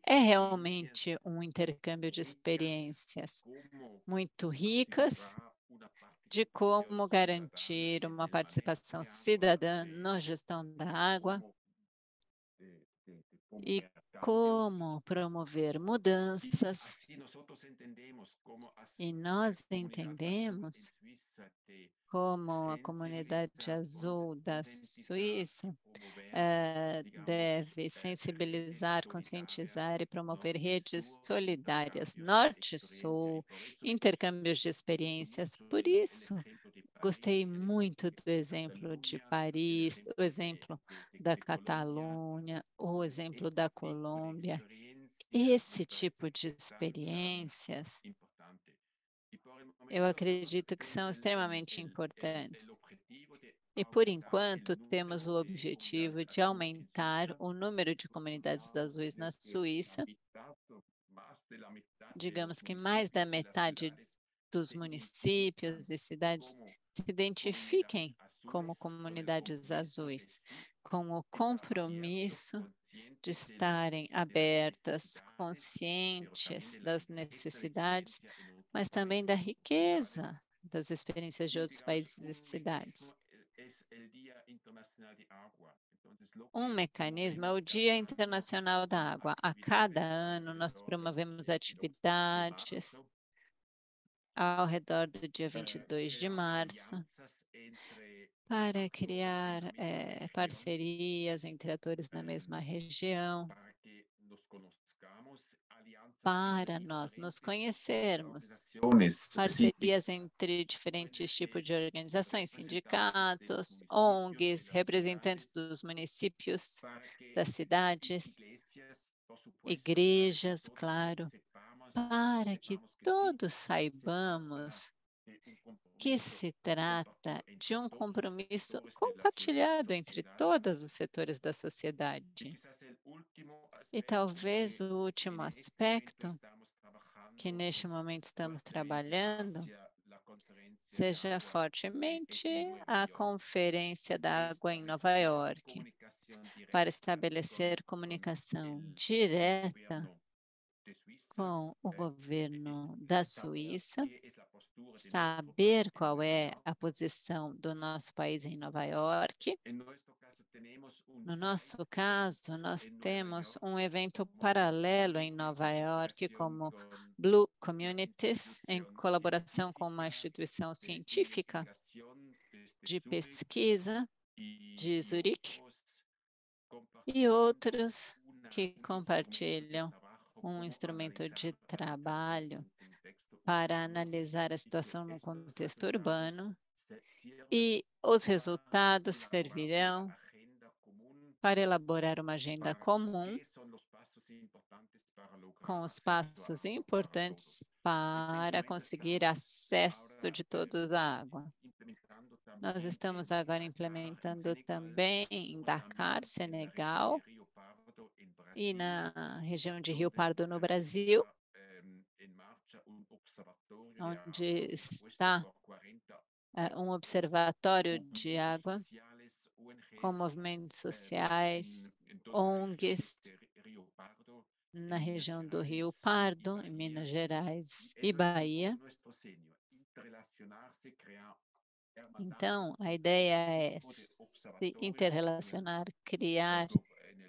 É realmente um intercâmbio de experiências muito ricas de como garantir uma participação cidadã na gestão da água e como promover mudanças. E nós entendemos como a comunidade azul da Suíça deve sensibilizar, conscientizar e promover redes solidárias norte-sul, intercâmbios de experiências. Por isso, gostei muito do exemplo de Paris, o exemplo da Catalunha, o exemplo da Colômbia. Esse tipo de experiências, eu acredito que são extremamente importantes. E, por enquanto, temos o objetivo de aumentar o número de comunidades azuis na Suíça. Digamos que mais da metade dos municípios e cidades se identifiquem como comunidades azuis, com o compromisso de estarem abertas, conscientes das necessidades, mas também da riqueza das experiências de outros países e cidades. Um mecanismo é o Dia Internacional da Água. A cada ano, nós promovemos atividades ao redor do dia 22 de março para criar parcerias entre atores na mesma região, para nós nos conhecermos, parcerias entre diferentes tipos de organizações, sindicatos, ONGs, representantes dos municípios, das cidades, igrejas, claro, para que todos saibamos que se trata de um compromisso compartilhado entre todos os setores da sociedade. E talvez o último aspecto que neste momento estamos trabalhando seja fortemente a Conferência da Água em Nova York, para estabelecer comunicação direta com o governo da Suíça, saber qual é a posição do nosso país em Nova York. No nosso caso, nós temos um evento paralelo em Nova York, como Blue Communities, em colaboração com uma instituição científica de pesquisa de Zurique e outros que compartilham um instrumento de trabalho para analisar a situação no contexto urbano, e os resultados servirão para elaborar uma agenda comum com os passos importantes para conseguir acesso de todos à água. Nós estamos agora implementando também em Dakar, Senegal, e na região de Rio Pardo, no Brasil, onde está um observatório de água com movimentos sociais, ONGs, na região do Rio Pardo, em Minas Gerais e Bahia. Então, a ideia é se interrelacionar, criar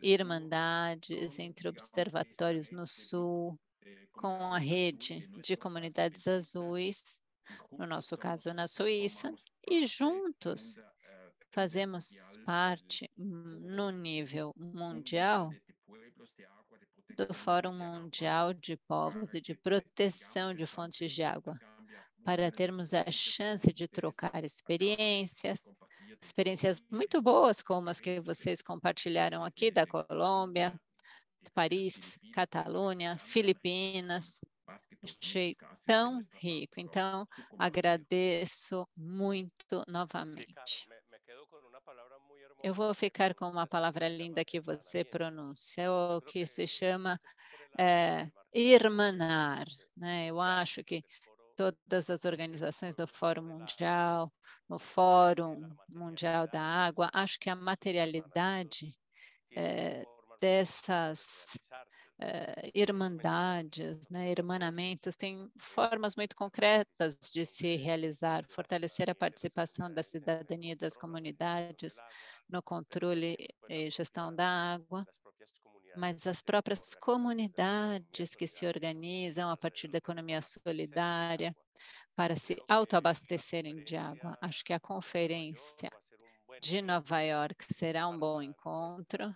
irmandades entre observatórios no Sul, com a rede de comunidades azuis, no nosso caso na Suíça, e juntos fazemos parte, no nível mundial, do Fórum Mundial de Povos e de Proteção de Fontes de Água, para termos a chance de trocar experiências muito boas, como as que vocês compartilharam aqui da Colômbia, Paris, Catalunha, Filipinas. Achei tão rico. Então, agradeço muito novamente. Eu vou ficar com uma palavra linda que você pronuncia, o que se chama irmanar, né? Eu acho que todas as organizações do Fórum Mundial, no Fórum Mundial da Água, acho que a materialidade dessas irmandades, né, irmanamentos, tem formas muito concretas de se realizar, fortalecer a participação da cidadania e das comunidades no controle e gestão da água, mas as próprias comunidades que se organizam a partir da economia solidária para se autoabastecerem de água. Acho que a conferência de Nova York será um bom encontro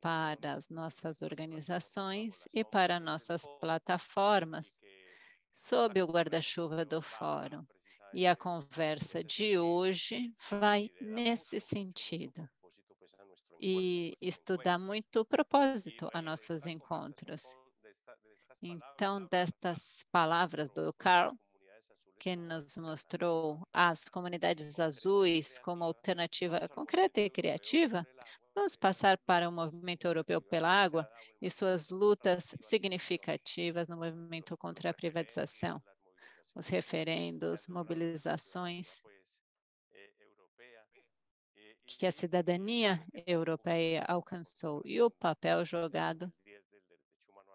para as nossas organizações e para nossas plataformas, sob o guarda-chuva do Fórum. E a conversa de hoje vai nesse sentido. E isto dá muito propósito a nossos encontros. Então, destas palavras do Carl, que nos mostrou as comunidades azuis como alternativa concreta e criativa, vamos passar para o movimento europeu pela água e suas lutas significativas no movimento contra a privatização, os referendos, mobilizações que a cidadania europeia alcançou e o papel jogado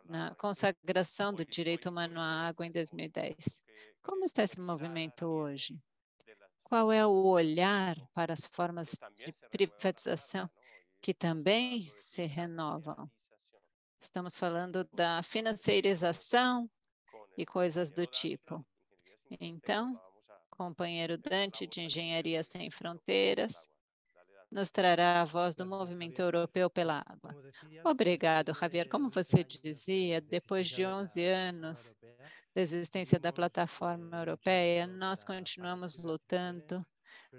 na consagração do direito humano à água em 2010. Como está esse movimento hoje? Qual é o olhar para as formas de privatização que também se renovam? Estamos falando da financiarização e coisas do tipo. Então, companheiro Dante, de Engenharia Sem Fronteiras, nos trará a voz do movimento europeu pela água. Obrigado, Javier. Como você dizia, depois de 11 anos da existência da plataforma europeia, nós continuamos lutando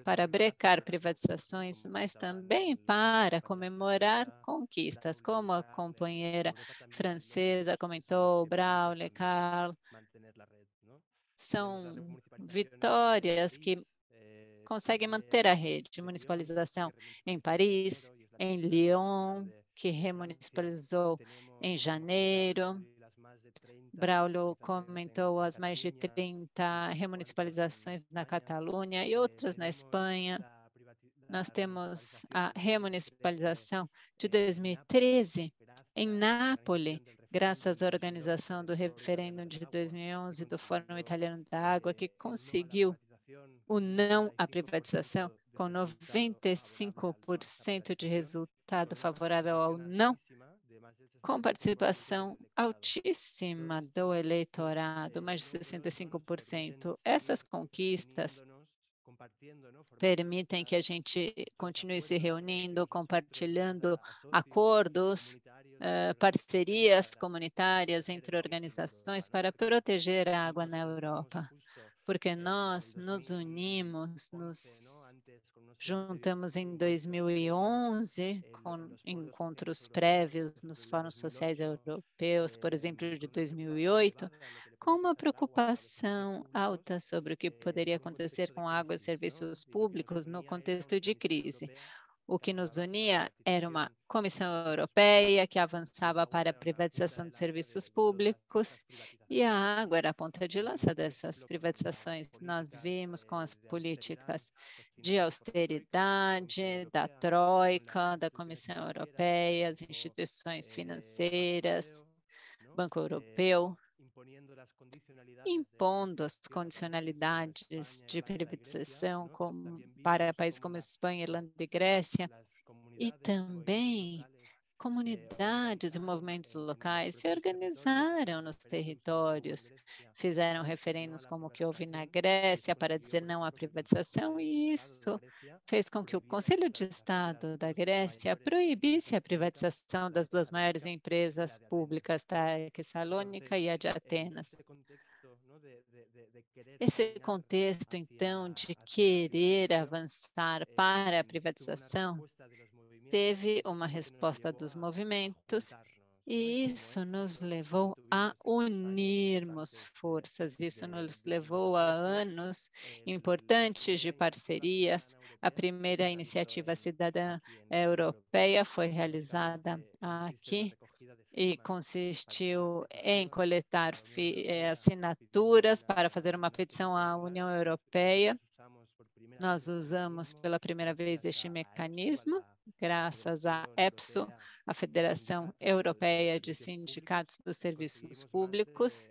para brecar privatizações, mas também para comemorar conquistas, como a companheira francesa comentou, Braulio, Carl. São vitórias que conseguem manter a rede de municipalização em Paris, em Lyon, que remunicipalizou em janeiro. Braulio comentou as mais de 30 remunicipalizações na Catalunha e outras na Espanha. Nós temos a remunicipalização de 2013 em Nápoles, graças à organização do referendo de 2011 do Fórum Italiano da Água, que conseguiu o não à privatização, com 95% de resultado favorável ao não, com participação altíssima do eleitorado, mais de 65%. Essas conquistas permitem que a gente continue se reunindo, compartilhando acordos, parcerias comunitárias entre organizações para proteger a água na Europa, porque nós nos unimos, nos juntamos em 2011 com encontros prévios nos fóruns sociais europeus, por exemplo, de 2008, com uma preocupação alta sobre o que poderia acontecer com água e serviços públicos no contexto de crise. O que nos unia era uma Comissão Europeia que avançava para a privatização de serviços públicos e a água era a ponta de lança dessas privatizações. Nós vimos com as políticas de austeridade, da Troika, da Comissão Europeia, as instituições financeiras, Banco Europeu, impondo as condicionalidades de privatização para países como Espanha, Irlanda e Grécia, e também comunidades e movimentos locais se organizaram nos territórios, fizeram referendos como o que houve na Grécia para dizer não à privatização, e isso fez com que o Conselho de Estado da Grécia proibisse a privatização das duas maiores empresas públicas, a Salônica e a de Atenas. Esse contexto, então, de querer avançar para a privatização, teve uma resposta dos movimentos e isso nos levou a unirmos forças, isso nos levou a anos importantes de parcerias. A primeira iniciativa cidadã europeia foi realizada aqui e consistiu em coletar assinaturas para fazer uma petição à União Europeia. Nós usamos pela primeira vez este mecanismo, graças à EPSO, a Federação Europeia de Sindicatos dos Serviços Públicos,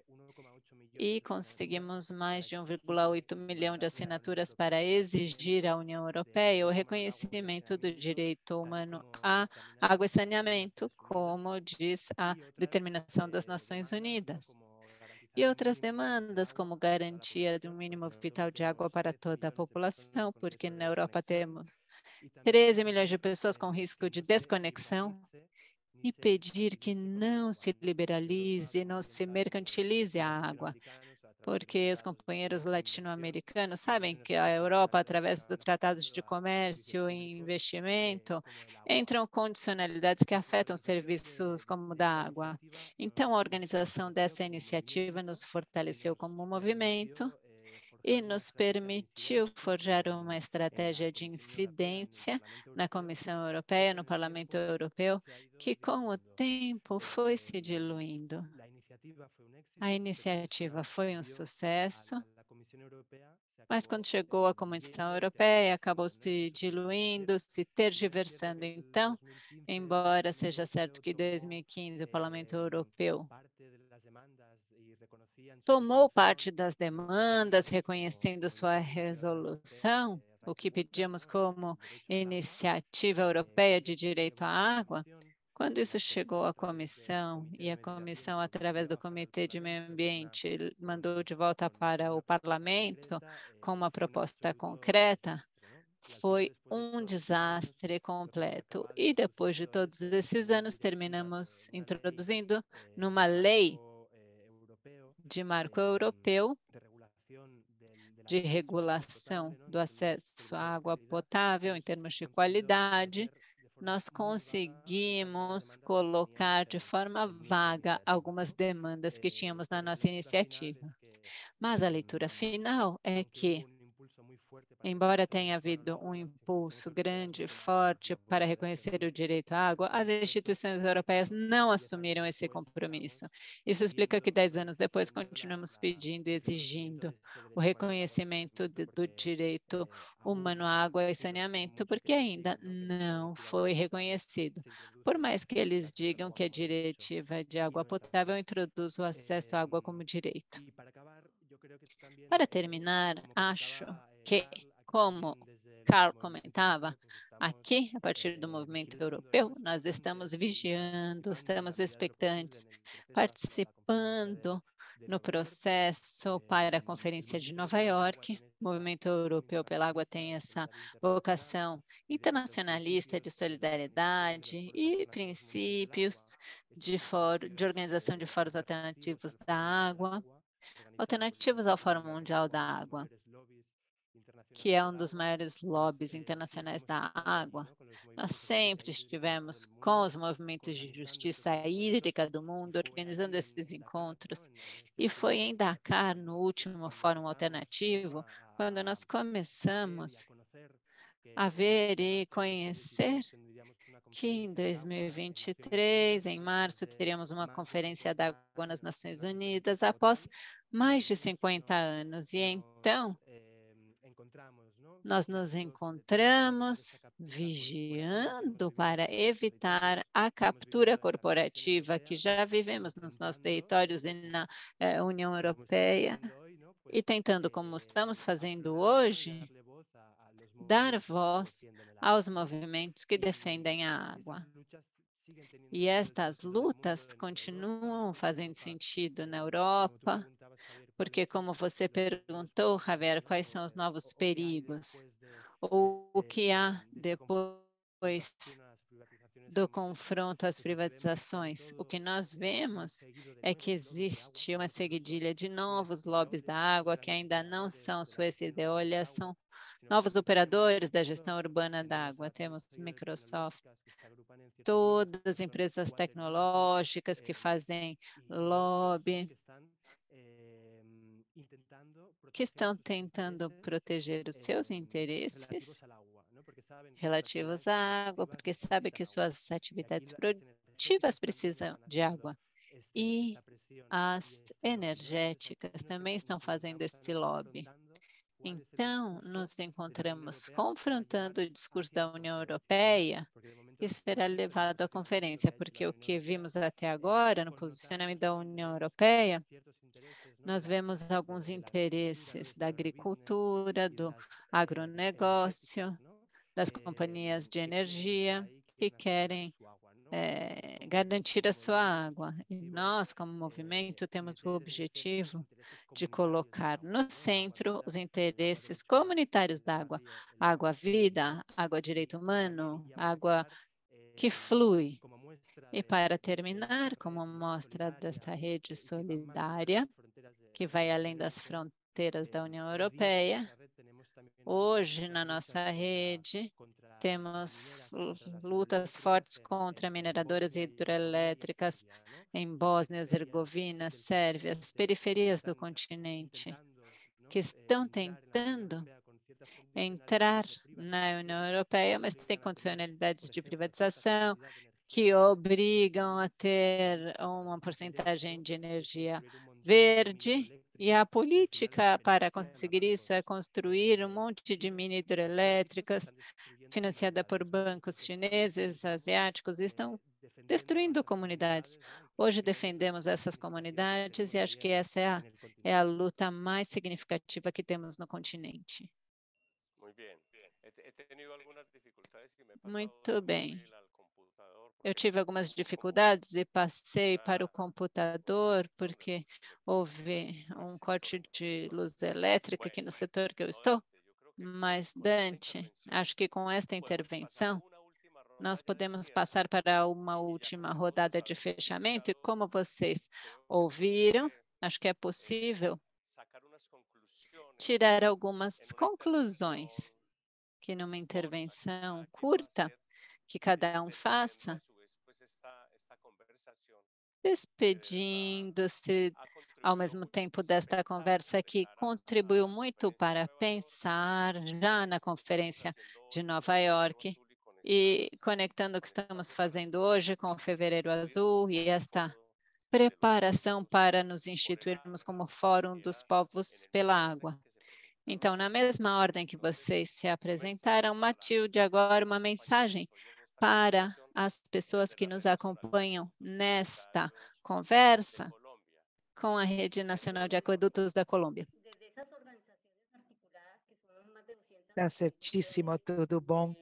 e conseguimos mais de 1,8 milhão de assinaturas para exigir à União Europeia o reconhecimento do direito humano à água e saneamento, como diz a determinação das Nações Unidas. E outras demandas, como garantia de um mínimo vital de água para toda a população, porque na Europa temos 13 milhões de pessoas com risco de desconexão, e pedir que não se liberalize, não se mercantilize a água, porque os companheiros latino-americanos sabem que a Europa, através dos tratados de comércio e investimento, entram condicionalidades que afetam serviços como o da água. Então, a organização dessa iniciativa nos fortaleceu como movimento e nos permitiu forjar uma estratégia de incidência na Comissão Europeia, no Parlamento Europeu, que com o tempo foi se diluindo. A iniciativa foi um sucesso, mas quando chegou à Comissão Europeia, acabou se diluindo, se tergiversando. Então, embora seja certo que em 2015 o Parlamento Europeu tomou parte das demandas, reconhecendo sua resolução, o que pedíamos como Iniciativa Europeia de Direito à Água, quando isso chegou à comissão, e a comissão, através do Comitê de Meio Ambiente, mandou de volta para o parlamento com uma proposta concreta, foi um desastre completo. E depois de todos esses anos, terminamos introduzindo numa lei de marco europeu de regulação do acesso à água potável em termos de qualidade, nós conseguimos colocar de forma vaga algumas demandas que tínhamos na nossa iniciativa. Mas a leitura final é que, embora tenha havido um impulso grande, forte, para reconhecer o direito à água, as instituições europeias não assumiram esse compromisso. Isso explica que 10 anos depois continuamos pedindo e exigindo o reconhecimento do direito humano à água e saneamento, porque ainda não foi reconhecido. Por mais que eles digam que a diretiva de água potável introduz o acesso à água como direito. Para terminar, acho que, como Carl comentava, aqui, a partir do movimento europeu, nós estamos vigiando, estamos expectantes, participando no processo para a Conferência de Nova York. O Movimento Europeu pela Água tem essa vocação internacionalista de solidariedade e princípios de organização de fóruns alternativos da água, alternativos ao Fórum Mundial da Água, que é um dos maiores lobbies internacionais da água. Nós sempre estivemos com os movimentos de justiça hídrica do mundo, organizando esses encontros, e foi em Dakar, no último Fórum Alternativo, quando nós começamos a ver e conhecer que em 2023, em março, teríamos uma conferência da água nas Nações Unidas, após mais de 50 anos. E então, nós nos encontramos vigiando para evitar a captura corporativa que já vivemos nos nossos territórios e na União Europeia, e tentando, como estamos fazendo hoje, dar voz aos movimentos que defendem a água. E estas lutas continuam fazendo sentido na Europa, porque, como você perguntou, Javier, quais são os novos perigos? Ou o que há depois do confronto às privatizações? O que nós vemos é que existe uma seguidilha de novos lobbies da água que ainda não são Suécia e Veolia, são novos operadores da gestão urbana da água. Temos Microsoft, todas as empresas tecnológicas que fazem lobby, que estão tentando proteger os seus interesses relativos à água, porque sabem que suas atividades produtivas precisam de água. E as energéticas também estão fazendo esse lobby. Então, nos encontramos confrontando o discurso da União Europeia, que será levado à conferência, porque o que vimos até agora, no posicionamento da União Europeia, nós vemos alguns interesses da agricultura, do agronegócio, das companhias de energia, que querem garantir a sua água. E nós, como movimento, temos o objetivo de colocar no centro os interesses comunitários da água. Água vida, água direito humano, água que flui. E para terminar, como mostra desta rede solidária, que vai além das fronteiras da União Europeia, hoje na nossa rede temos lutas fortes contra mineradoras hidrelétricas em Bósnia, Herzegovina, Sérvia, as periferias do continente. que estão tentando entrar na União Europeia, mas tem condicionalidades de privatização que obrigam a ter uma porcentagem de energia verde, e a política para conseguir isso é construir um monte de mini hidrelétricas financiada por bancos chineses, asiáticos, e estão destruindo comunidades. Hoje defendemos essas comunidades e acho que essa é a luta mais significativa que temos no continente. Muito bem. Eu tive algumas dificuldades e passei para o computador porque houve um corte de luz elétrica aqui no setor que eu estou. Mas, Dante, acho que com esta intervenção, nós podemos passar para uma última rodada de fechamento. E como vocês ouviram, acho que é possível tirar algumas conclusões que numa intervenção curta, que cada um faça, despedindo-se ao mesmo tempo desta conversa que contribuiu muito para pensar já na Conferência de Nova York e conectando o que estamos fazendo hoje com o Fevereiro Azul e esta preparação para nos instituirmos como Fórum dos Povos pela Água. Então, na mesma ordem que vocês se apresentaram, Matilde, agora uma mensagem para as pessoas que nos acompanham nesta conversa com a Rede Nacional de Aquedutos da Colômbia. Está certíssimo, tudo bom.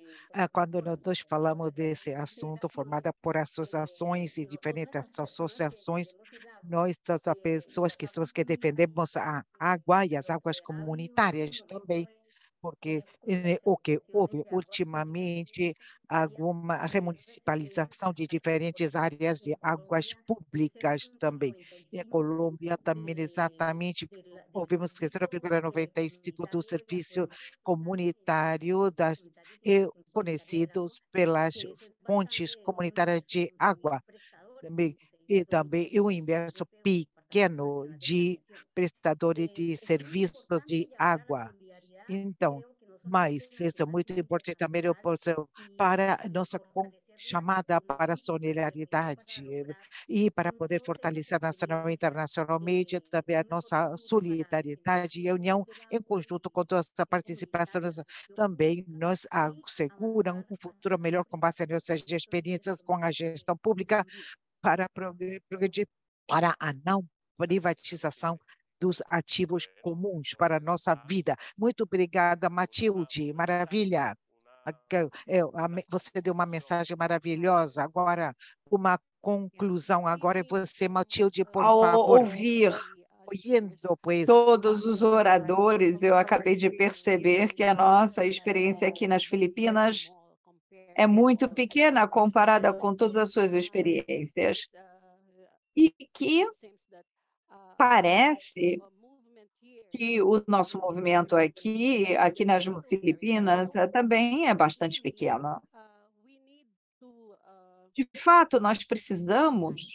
Quando nós dois falamos desse assunto, formada por associações e diferentes associações, nós, as pessoas que defendemos a água e as águas comunitárias também, porque o que houve ultimamente alguma remunicipalização de diferentes áreas de águas públicas também. E a Colômbia também exatamente ouvimos que 0,95% do serviço comunitário fornecidos pelas fontes comunitárias de água também, e também o inverso pequeno de prestadores de serviços de água. Então, mas isso é muito importante também para a nossa chamada para a solidariedade e para poder fortalecer nacional e internacionalmente também a nossa solidariedade e a união em conjunto com toda essa participação. Também nos asseguram um futuro melhor com base em nossas experiências com a gestão pública para progredir para a não privatização dos ativos comuns para a nossa vida. Muito obrigada, Matilde, maravilha. Você deu uma mensagem maravilhosa. Agora, uma conclusão. Agora é você, Matilde, por favor. Ouvir Pois, todos os oradores, eu acabei de perceber que a nossa experiência aqui nas Filipinas é muito pequena comparada com todas as suas experiências. E que parece que o nosso movimento aqui nas Filipinas, também é bastante pequeno. De fato, nós precisamos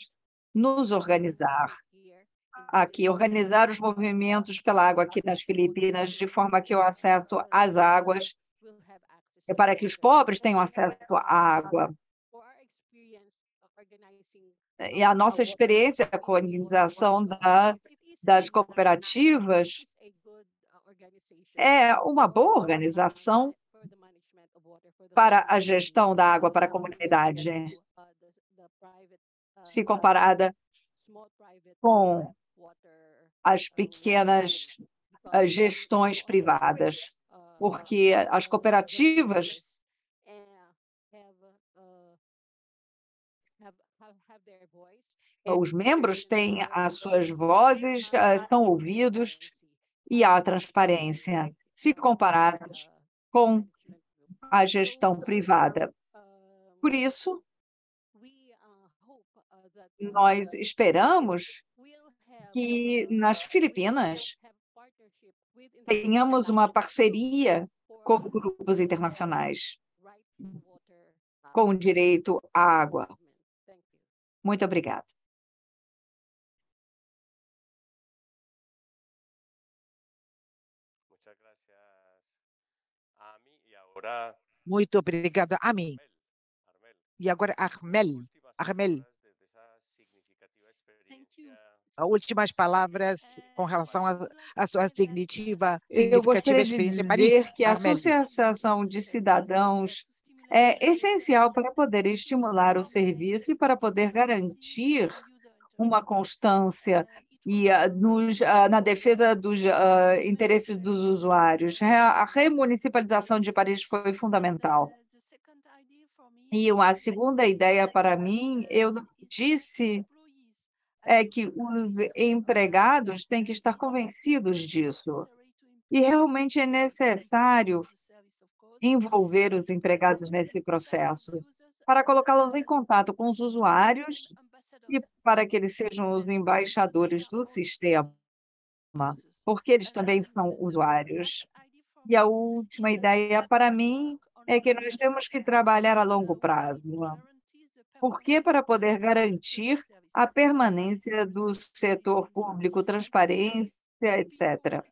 nos organizar aqui, organizar os movimentos pela água aqui nas Filipinas, de forma que o acesso às águas é para que os pobres tenham acesso à água. E a nossa experiência com a organização das cooperativas é uma boa organização para a gestão da água para a comunidade, se comparada com as pequenas gestões privadas, porque as cooperativas os membros têm as suas vozes, são ouvidos e há transparência, se comparados com a gestão privada. Por isso, nós esperamos que nas Filipinas tenhamos uma parceria com grupos internacionais com direito à água. Muito obrigada. Muito obrigado, Ami. E agora, Armel. As últimas palavras com relação à sua significativa Eu gostaria de experiência em Paris. dizer que a Armel. associação de cidadãos é essencial para poder estimular o serviço e para poder garantir uma constância na defesa dos interesses dos usuários. A remunicipalização de Paris foi fundamental. E a segunda ideia para mim, eu disse, é que os empregados têm que estar convencidos disso. E realmente é necessário envolver os empregados nesse processo para colocá-los em contato com os usuários e para que eles sejam os embaixadores do sistema, porque eles também são usuários. E a última ideia para mim é que nós temos que trabalhar a longo prazo. Porque para poder garantir a permanência do setor público, transparência, etc.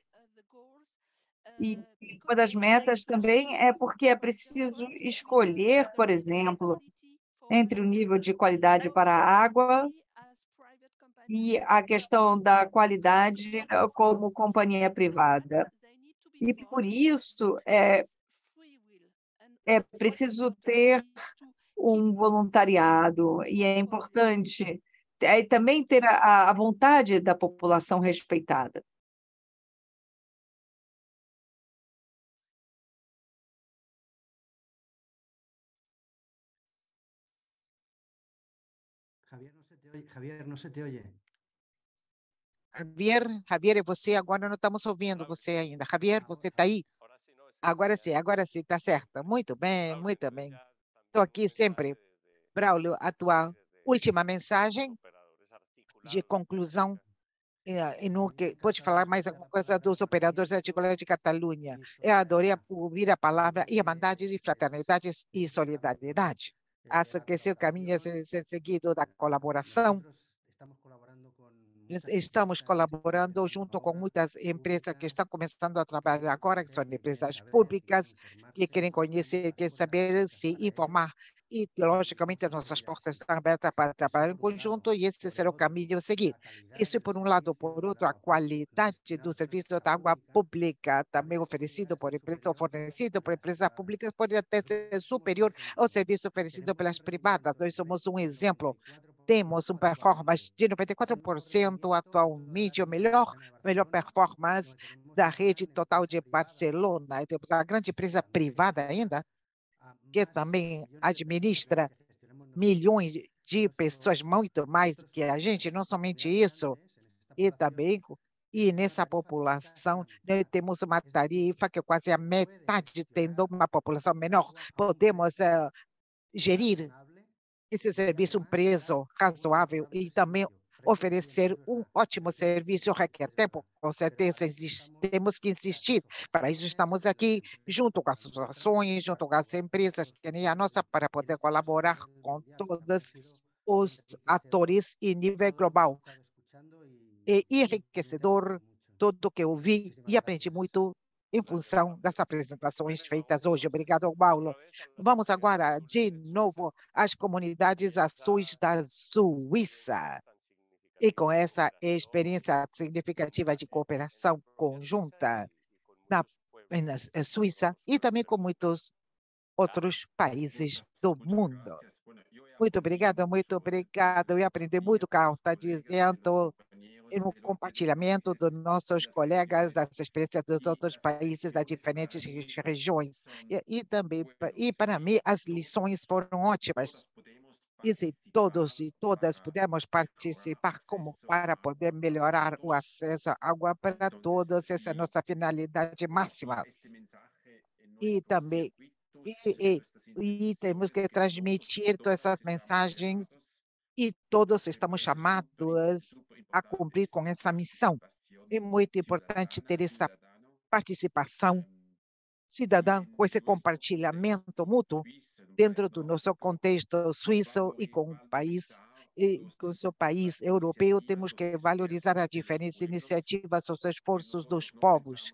E uma das metas também é porque é preciso escolher, por exemplo, entre o nível de qualidade para a água e a questão da qualidade como companhia privada. E por isso é preciso ter um voluntariado, e é importante também ter a vontade da população respeitada. Javier, não se te oye. Javier, você agora não estamos ouvindo você ainda. Javier, você está aí? Agora sim, está certo. Muito bem, muito bem. Estou aqui sempre. Braulio, a tua última mensagem de conclusão, pode falar mais alguma coisa dos operadores articulares de Catalunha. Eu adorei ouvir a palavra irmandade, de fraternidade e solidariedade. Acho que esse é o caminho a ser seguido da colaboração. Estamos colaborando junto com muitas empresas que estão começando a trabalhar agora, que são empresas públicas, que querem conhecer, querem saber, se informar. E, logicamente, nossas portas estão abertas para trabalhar em conjunto e esse será o caminho a seguir. Isso, por um lado. Por outro, a qualidade do serviço da água pública, também oferecido por empresas ou fornecido por empresas públicas, pode até ser superior ao serviço oferecido pelas privadas. Nós somos um exemplo. Temos uma performance de 94% atualmente, o melhor performance da rede total de Barcelona. Temos a grande empresa privada ainda, que também administra milhões de pessoas, muito mais que a gente, não somente isso, e também nessa população nós temos uma tarifa que quase a metade, tendo uma população menor, podemos gerir esse serviço um preço razoável e também oferecer um ótimo serviço requer tempo. Com certeza, temos que insistir. Para isso, estamos aqui, junto com as associações, junto com as empresas, que nem a nossa, para poder colaborar com todos os atores em nível global. É enriquecedor tudo o que eu vi e aprendi muito em função das apresentações feitas hoje. Obrigado, Paulo. Vamos agora, de novo, às comunidades azuis da Suíça. E com essa experiência significativa de cooperação conjunta na Suíça e também com muitos outros países do mundo. Muito obrigado, muito obrigado. Eu aprendi muito, Carlos, está dizendo, no compartilhamento dos nossos colegas, das experiências dos outros países, das diferentes regiões. E também, para mim, as lições foram ótimas. E se todos e todas pudermos participar como para poder melhorar o acesso à água para todos, essa é a nossa finalidade máxima. E também e temos que transmitir todas essas mensagens e todos estamos chamados a cumprir com essa missão. É muito importante ter essa participação cidadã, com esse compartilhamento mútuo dentro do nosso contexto suíço e com o seu país europeu. Temos que valorizar as diferentes iniciativas, os esforços dos povos.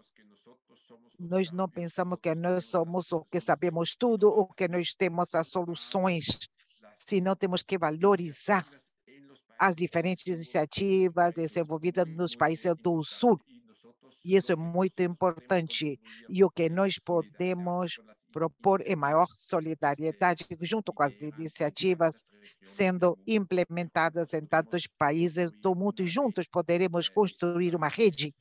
Nós não pensamos que nós somos o que sabemos tudo, ou que nós temos as soluções, senão temos que valorizar as diferentes iniciativas desenvolvidas nos países do Sul. E isso é muito importante. E o que nós podemos propor é maior solidariedade junto com as iniciativas sendo implementadas em tantos países do mundo. E juntos poderemos construir uma rede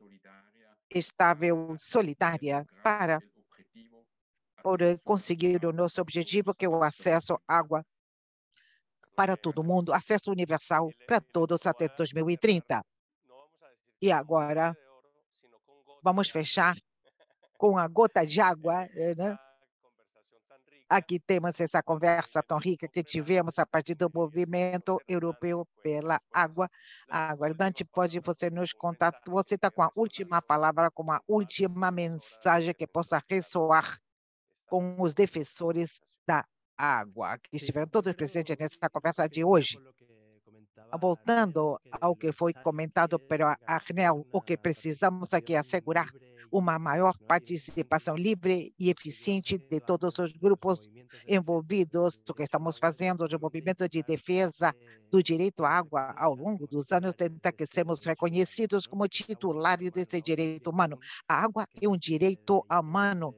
estável, solidária, para conseguir o nosso objetivo, que é o acesso à água para todo mundo, acesso universal para todos até 2030. E agora, vamos fechar com a gota de água, né? Aqui temos essa conversa tão rica que tivemos a partir do movimento europeu pela água. Agora, Dante, pode você nos contar, você está com a última palavra, com a última mensagem que possa ressoar com os defensores da água, que estiveram todos presentes nessa conversa de hoje. Voltando ao que foi comentado pelo Arnel, o que precisamos aqui é assegurar uma maior participação livre e eficiente de todos os grupos envolvidos. O que estamos fazendo de movimento de defesa do direito à água ao longo dos anos, tentar que sermos reconhecidos como titulares desse direito humano. A água é um direito humano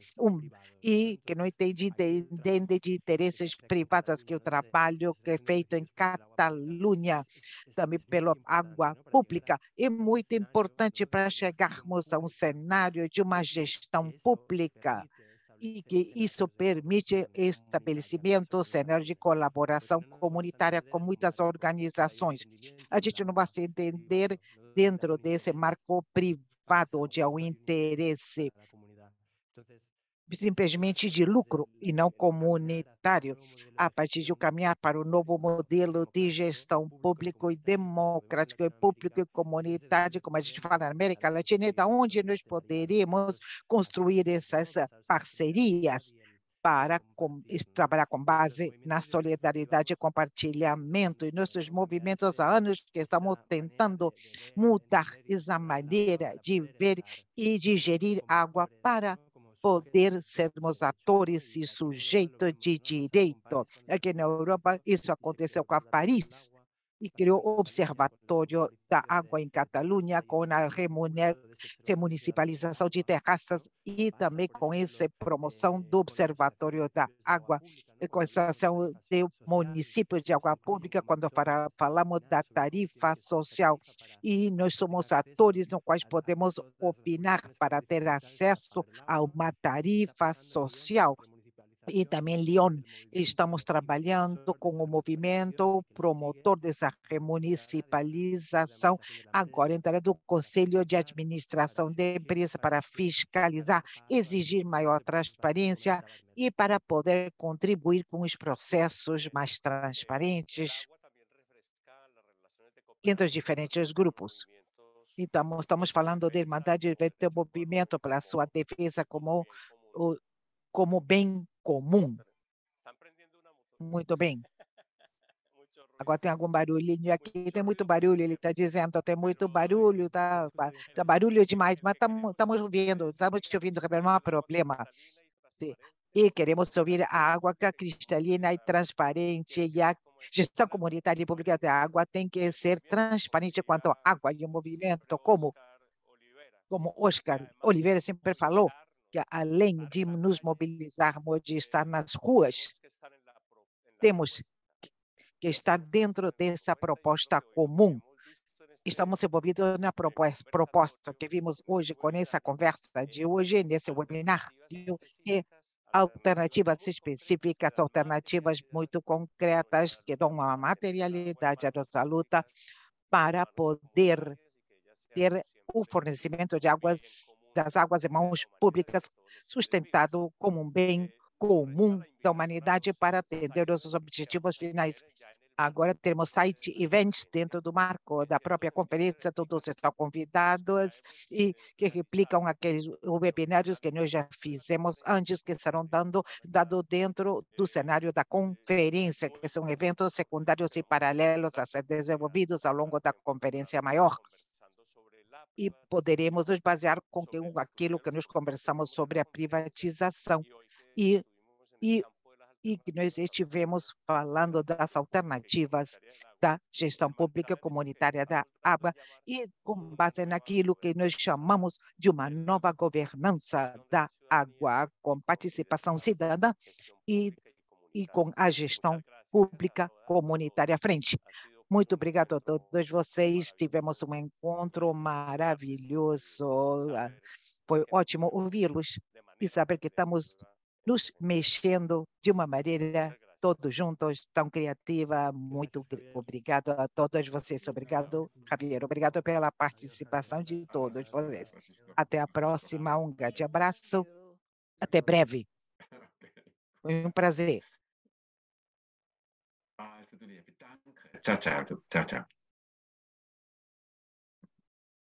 e que não entende de interesses privados, que o trabalho que é feito em Catalunha também pela água pública é muito importante para chegarmos a um cenário de uma gestão pública e que isso permite estabelecimento, cenário de colaboração comunitária com muitas organizações. A gente não vai se entender dentro desse marco privado, onde há um interesse simplesmente de lucro e não comunitário, a partir de caminhar para o novo modelo de gestão público e democrático, e público e comunitário, como a gente fala na América Latina, da onde nós poderíamos construir essas parcerias para trabalhar com base na solidariedade e compartilhamento. E nossos movimentos há anos que estamos tentando mudar essa maneira de ver e de gerir água para poder sermos atores e sujeitos de direito. Aqui na Europa, isso aconteceu com a Paris, e criou o Observatório da Água em Catalunha, com a remunicipalização de terraças e também com essa promoção do Observatório da Água, e com essa ação do município de água pública, quando falamos da tarifa social. E nós somos atores nos quais podemos opinar para ter acesso a uma tarifa social. E também em Lyon, estamos trabalhando com o movimento promotor dessa remunicipalização, agora entrará do Conselho de Administração da empresa para fiscalizar, exigir maior transparência e para poder contribuir com os processos mais transparentes entre os diferentes grupos. Então, estamos falando de Irmandade do Movimento pela sua defesa como bem comum. Muito bem. Agora tem algum barulhinho aqui, tem muito barulho, ele está dizendo, tem muito barulho, tá barulho demais, mas estamos ouvindo, não há problema. E queremos ouvir a água cristalina e transparente, e a gestão comunitária e pública da água tem que ser transparente quanto à água, e o movimento, como Oscar Oliveira sempre falou, que além de nos mobilizarmos, de estar nas ruas, temos que estar dentro dessa proposta comum. Estamos envolvidos na proposta que vimos hoje, com essa conversa de hoje, nesse webinar, e alternativas específicas, alternativas muito concretas, que dão uma materialidade à nossa luta para poder ter o fornecimento de das águas em mãos públicas sustentado como um bem comum da humanidade para atender os objetivos finais. Agora temos site events dentro do marco da própria conferência, todos estão convidados e que replicam aqueles webinários que nós já fizemos antes, que serão dado dentro do cenário da conferência, que são eventos secundários e paralelos a ser desenvolvidos ao longo da conferência maior. e poderemos nos basear com aquilo que nós conversamos sobre a privatização e que nós estivemos falando das alternativas da gestão pública comunitária da água e com base naquilo que nós chamamos de uma nova governança da água, com participação cidadã e com a gestão pública comunitária à frente. Muito obrigado a todos vocês, tivemos um encontro maravilhoso, foi ótimo ouvi-los e saber que estamos nos mexendo de uma maneira todos juntos, tão criativa. Muito obrigado a todos vocês. Obrigado, Javier. Obrigado pela participação de todos vocês. Até a próxima. Um grande abraço. Até breve. Foi um prazer. Tchau, tchau. Tchau, tchau.